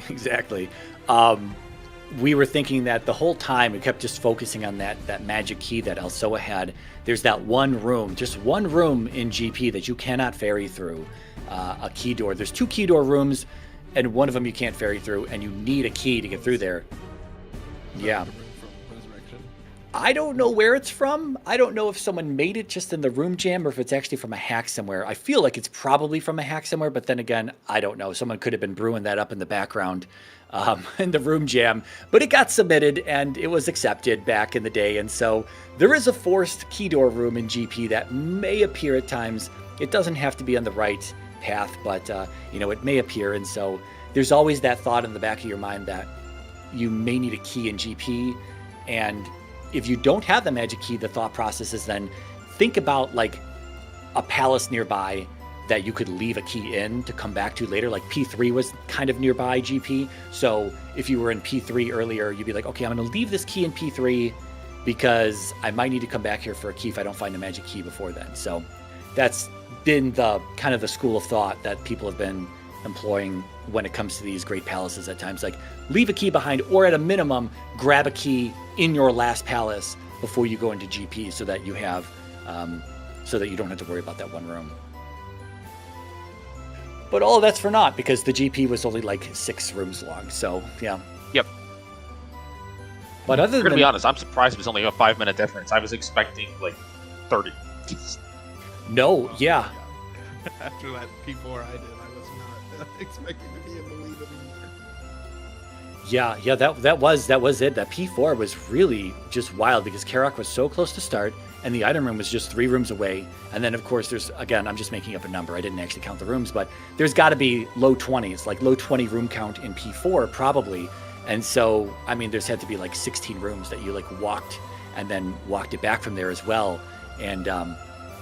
We were thinking that the whole time. We kept just focusing on that magic key that Alsoa had. There's that one room, just one room in GP that you cannot ferry through, a key door. There's 2 key door rooms, and one of them you can't ferry through, and you need a key to get through there. Yeah. From Resurrection. I don't know where it's from. I don't know if someone made it just in the room jam or if it's actually from a hack somewhere. I feel like it's probably from a hack somewhere, but then again, I don't know. Someone could have been brewing that up in the background in the room jam, but it got submitted and it was accepted back in the day. And so there is a forced key door room in GP that may appear at times. It doesn't have to be on the right path, but it may appear. And so there's always that thought in the back of your mind that you may need a key in GP, and if you don't have the magic key, the thought process is then think about like a palace nearby that you could leave a key in to come back to later. Like P3 was kind of nearby GP. So if you were in P3 earlier, you'd be like, okay, I'm going to leave this key in P3 because I might need to come back here for a key if I don't find a magic key before then. So that's been the kind of the school of thought that people have been employing when it comes to these great palaces at times. Like, leave a key behind, or at a minimum, grab a key in your last palace before you go into GP, so that you have, so that you don't have to worry about that one room. But all of that's for naught, because the GP was only like 6 rooms long. So yeah. Yep. But other I'm gonna than be honest, I'm surprised it was only a 5-minute difference. I was expecting like 30. no, yeah. After that P4 I did, I was not expecting to be in the lead anymore. Yeah, that was it. That P4 was really just wild because Karok was so close to start, and the item room was just 3 rooms away. And then, of course, there's, again, I'm just making up a number. I didn't actually count the rooms, but there's got to be low 20s, like low 20 room count in P4 probably. And so, I mean, there's had to be like 16 rooms that you like walked and then walked it back from there as well. And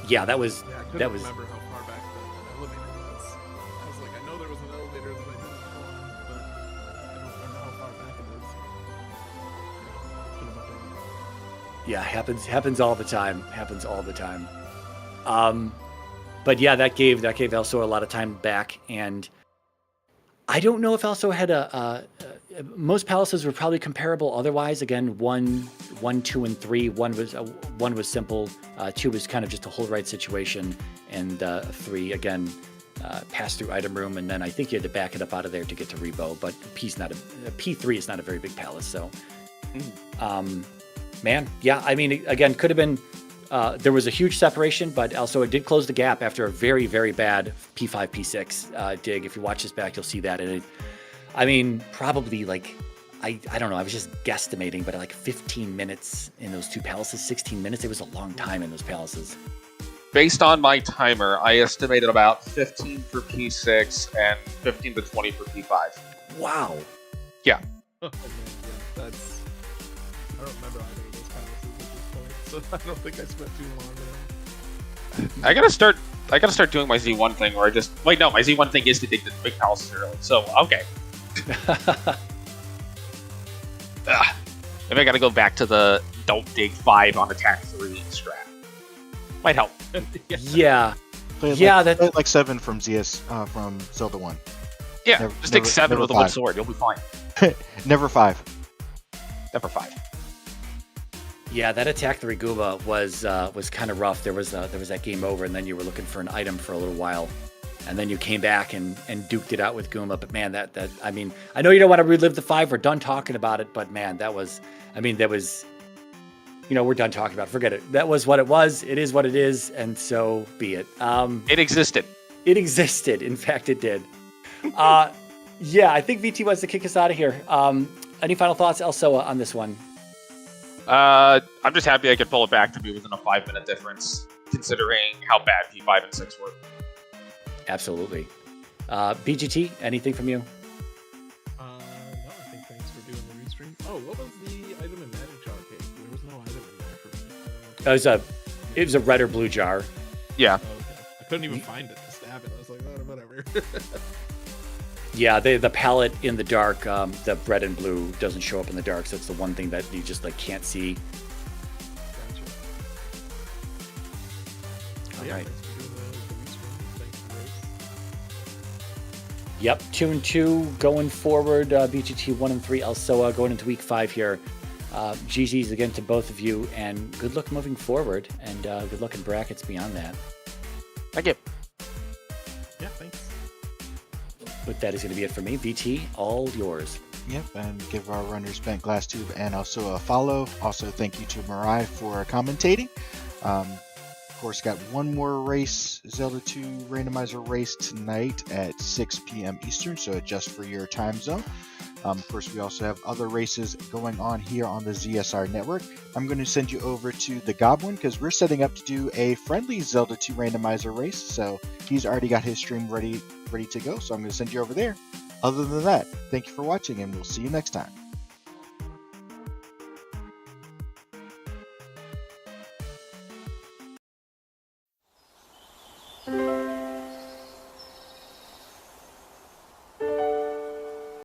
yeah, that was Yeah, I couldn't remember how far back the elevator was. I was like, I know there was an elevator that I didn't go on, but I don't remember how far back it is. Could've looked it up. Yeah, happens all the time. But yeah, that gave Alsoa a lot of time back, and I don't know if Alsoa had most palaces were probably comparable. Otherwise, again, one, 2, and 3. One was simple. 2 was kind of just a hold right situation, and 3 again pass through item room, and then I think you had to back it up out of there to get to Rebo. But P3 is not a very big palace, so man, yeah. I mean, again, could have been. There was a huge separation, but also it did close the gap after a very, very bad P5, P6 dig. If you watch this back, you'll see that. And I mean, probably like, I don't know, I was just guesstimating, but like 15 minutes in those 2 palaces, 16 minutes, it was a long time in those palaces. Based on my timer, I estimated about 15 for P6 and 15 to 20 for P5. Wow. Yeah. Oh, man, yeah, that's... I don't remember either of those palaces at this point, so I don't think I spent too long there. I gotta start doing my Z1 thing where I just... Wait, no, my Z1 thing is to dig the big palaces early, so, okay. Maybe I gotta go back to the don't dig 5 on attack 3 strat. Might help. Yeah. Play like 7 from from Zelda 1. Yeah, just take 7 with a 1 sword. You'll be fine. Never 5. Never 5. Yeah, that attack 3 Goomba was kind of rough. There was that game over, and then you were looking for an item for a little while, and then you came back and duked it out with Goomba. But man, that I mean, I know you don't want to relive the 5. We're done talking about it, but man, that was, we're done talking about it. Forget it. That was what it was. It is what it is, and so be it. It existed. It existed. In fact, it did. Yeah, I think VT wants to kick us out of here. Any final thoughts, Alsoa, on this one? I'm just happy I could pull it back to be within a 5-minute difference, considering how bad P5 and 6 were. Absolutely. BGT, anything from you? No, I think thanks for doing the restream. Oh, what was the item in Magic Jar Cake? There was no item in there for me. It was a red or blue jar. Yeah. Oh, okay. I couldn't even find it to stab it. I was like, oh, whatever. Yeah, the palette in the dark, the red and blue doesn't show up in the dark, so it's the one thing that you just like can't see. Gotcha. All Yeah, right. thanks for doing the restream. Thanks for the race. Yep, 2 and 2 going forward. BGT 1 and 3. Alsoa going into week 5 here. GG's again to both of you, and good luck moving forward, and good luck in brackets beyond that. Thank you. Yeah, thanks. But that is going to be it for me. VT, all yours. Yep, and give our runners bentglasstube and also a follow. Also, thank you to Mirai for commentating. Of course, got one more race, Zelda 2 randomizer race tonight at 6 p.m. Eastern, so adjust for your time zone. Of course, we also have other races going on here on the ZSR network. I'm going to send you over to the Goblin because we're setting up to do a friendly Zelda 2 randomizer race. So he's already got his stream ready to go. So I'm going to send you over there. Other than that, thank you for watching, and we'll see you next time.